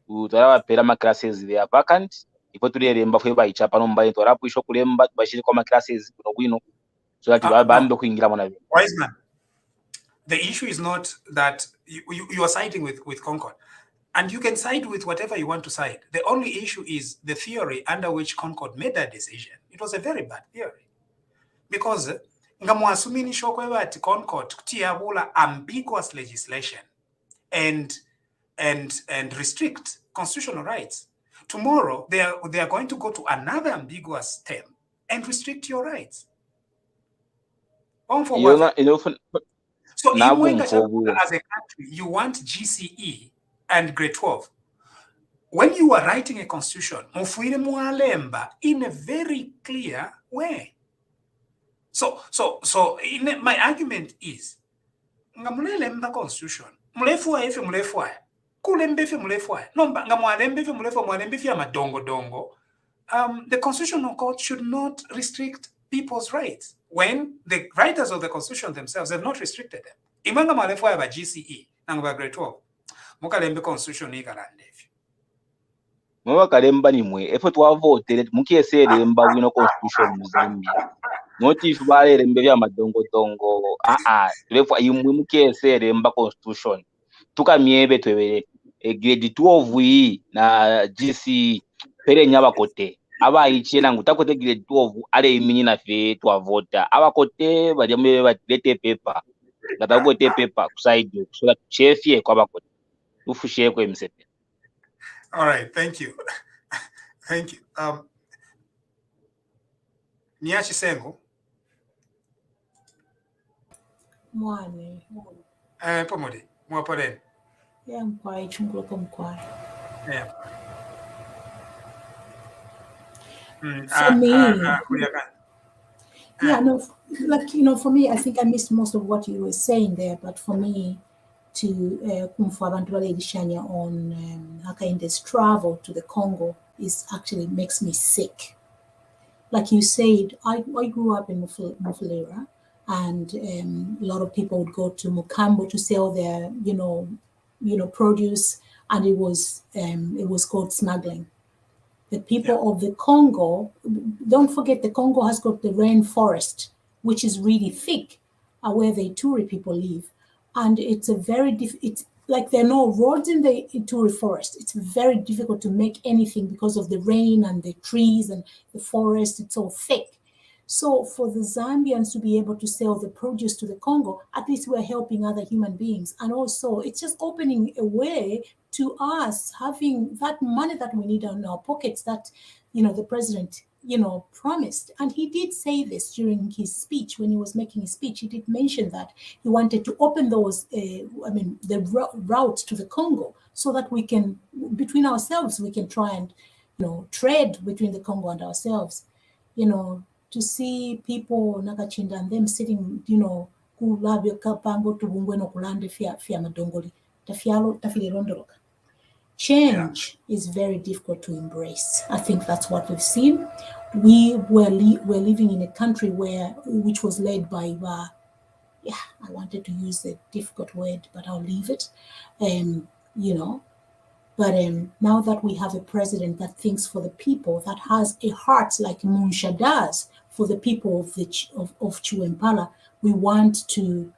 Utara pera classes they are vacant. Ipo tuleremba fwe bayichapa nomba itora puisho kulemba bashiri kwa classes kuno so that bambe kuingira mona. Wise man. The issue is not that you are siding with Concord. And you can side with whatever you want to side. The only issue is the theory under which Concord made that decision. It was a very bad theory. Because ngamwasumini shokwe ati Concord kutiabula ambiguous legislation and restrict constitutional rights. Tomorrow they are going to go to another ambiguous term and restrict your rights. So even as a country, you want GCE and grade 12. When you are writing a constitution, in a very clear way. So my argument is, ngamulemba constitution, mulefua efe mulefua, kulembe fe mulefua, nomba ngamualembe fe mulefua mualembe fe amadongo. The constitutional court should not restrict people's rights when the writers of the constitution themselves have not restricted them. Imanga malefua ba GCE. nangaba grade 12 mukalembe constitution ikalande ifyo Mwa kalemba ni mwe efo twavotere mukiese lemba wino constitution mu Zambia not if bale lembe bya madongo tulefu imwe mukiese lemba constitution tukamiebe twebere grade 12 yi na GC pere nyabakote aba ichena ngutakote grade 12 ale iminyi na fe twavota abakote bajambe batilete paper ngatakote paper kuside kusola chefie kwa bakote ufushe kwa msepe. All right, thank you. Thank you. Niachi Sengo. Mwane. Pomode. Mwapode. Yeah, mkwai chungulo kwa mkwai. Yeah. For me, yeah, no, like, you know, for me, I think I missed most of what you were saying there, but for me, to on Hakainde's travel to the Congo is actually makes me sick. Like you said, I grew up in Mufulira, and a lot of people would go to Mukambo to sell their, produce, and it was called smuggling. The people of the Congo, don't forget the Congo has got the rainforest, which is really thick, where the Ituri people live. And it's it's like there are no roads in the Ituri forest. It's very difficult to make anything because of the rain and the trees and the forest. It's all thick. So for the Zambians to be able to sell the produce to the Congo, at least we're helping other human beings. And also it's just opening a way to us having that money that we need in our pockets that, the president, promised. And he did say this during his speech. When he was making his speech, he did mention that he wanted to open those, the route to the Congo so that we can, between ourselves, we can try and, trade between the Congo and ourselves, to see people Nakachinda and them sitting, kulabyo kapango tubungwe no kulande fia madongoli. Tafialo tafilirondoloka. Change is very difficult to embrace. I think that's what we've seen. We're living in a country which was led by, I wanted to use a difficult word, but I'll leave it. But now that we have a president that thinks for the people, that has a heart like Munsha does for the people of Chiwempala, we want to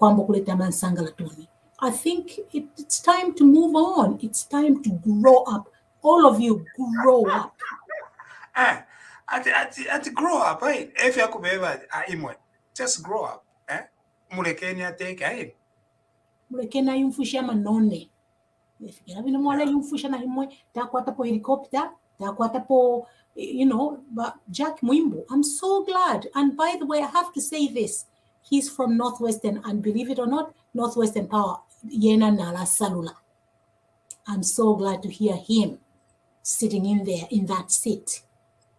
kwamba kuleta mansangala tuni. I think it's time to move on. It's time to grow up. All of you grow up. At grow up, right? If you could just grow up. Mulekenya take aim. Mulekena yumfusha manone. Ifikira vile mwale yumfusha na himwe takwata po helicopter, takwata po Jack Mwimbo. I'm so glad. And by the way, I have to say this. He's from Northwestern, and believe it or not, Northwestern Power, Yena Nala Salula. I'm so glad to hear him sitting in there in that seat,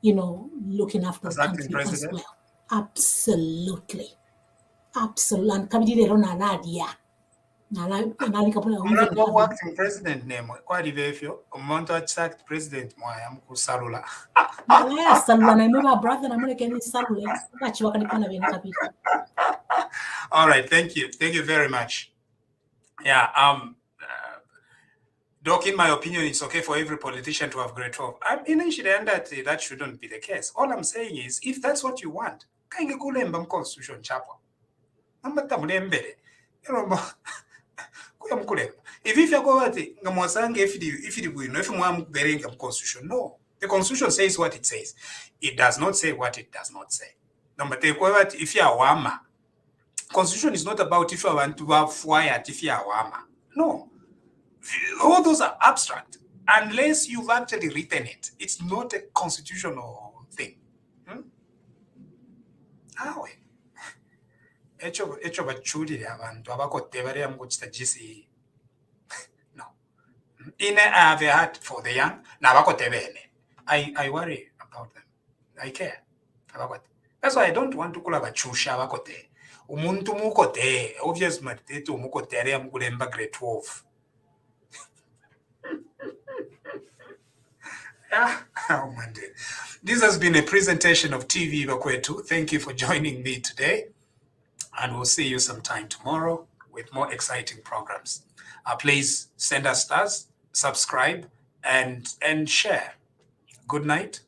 looking after the country as well. Absolutely. Absolutely. And Kabidiro Naladia. No acting president name. Kwa divefyo, umonto attacked president mwaya mkusalula. Yes, Salula na my brother na mule keni Salula. Kachi wakanipana vena kabisa. All right, thank you. Thank you very much. Yeah, Doc, in my opinion, it's okay for every politician to have grade 12. That shouldn't be the case. All I'm saying is, if that's what you want, kainge kulemba constitution chapa. Namba tamulembele. If you go at it, if constitution, no. The constitution says what it says. It does not say what it does not say. Number if you are wama, constitution is not about if you want to have fire, if you are wama. No. All those are abstract. Unless you've actually written it, it's not a constitutional thing. Echo bachuli abantu abakote bari amukuchita GC. No. Ine have a heart for the young. Na bakote bene. I worry about them. I care about. That's why I don't want to kula bachusha bakote. Umuntu mukote obvious mateto mukote ari amukulemba grade 12. Oh man. This has been a presentation of TV Bakwetu. Thank you for joining me today. And we'll see you sometime tomorrow. with more exciting programs. Please send us stars, subscribe, and share. Good night.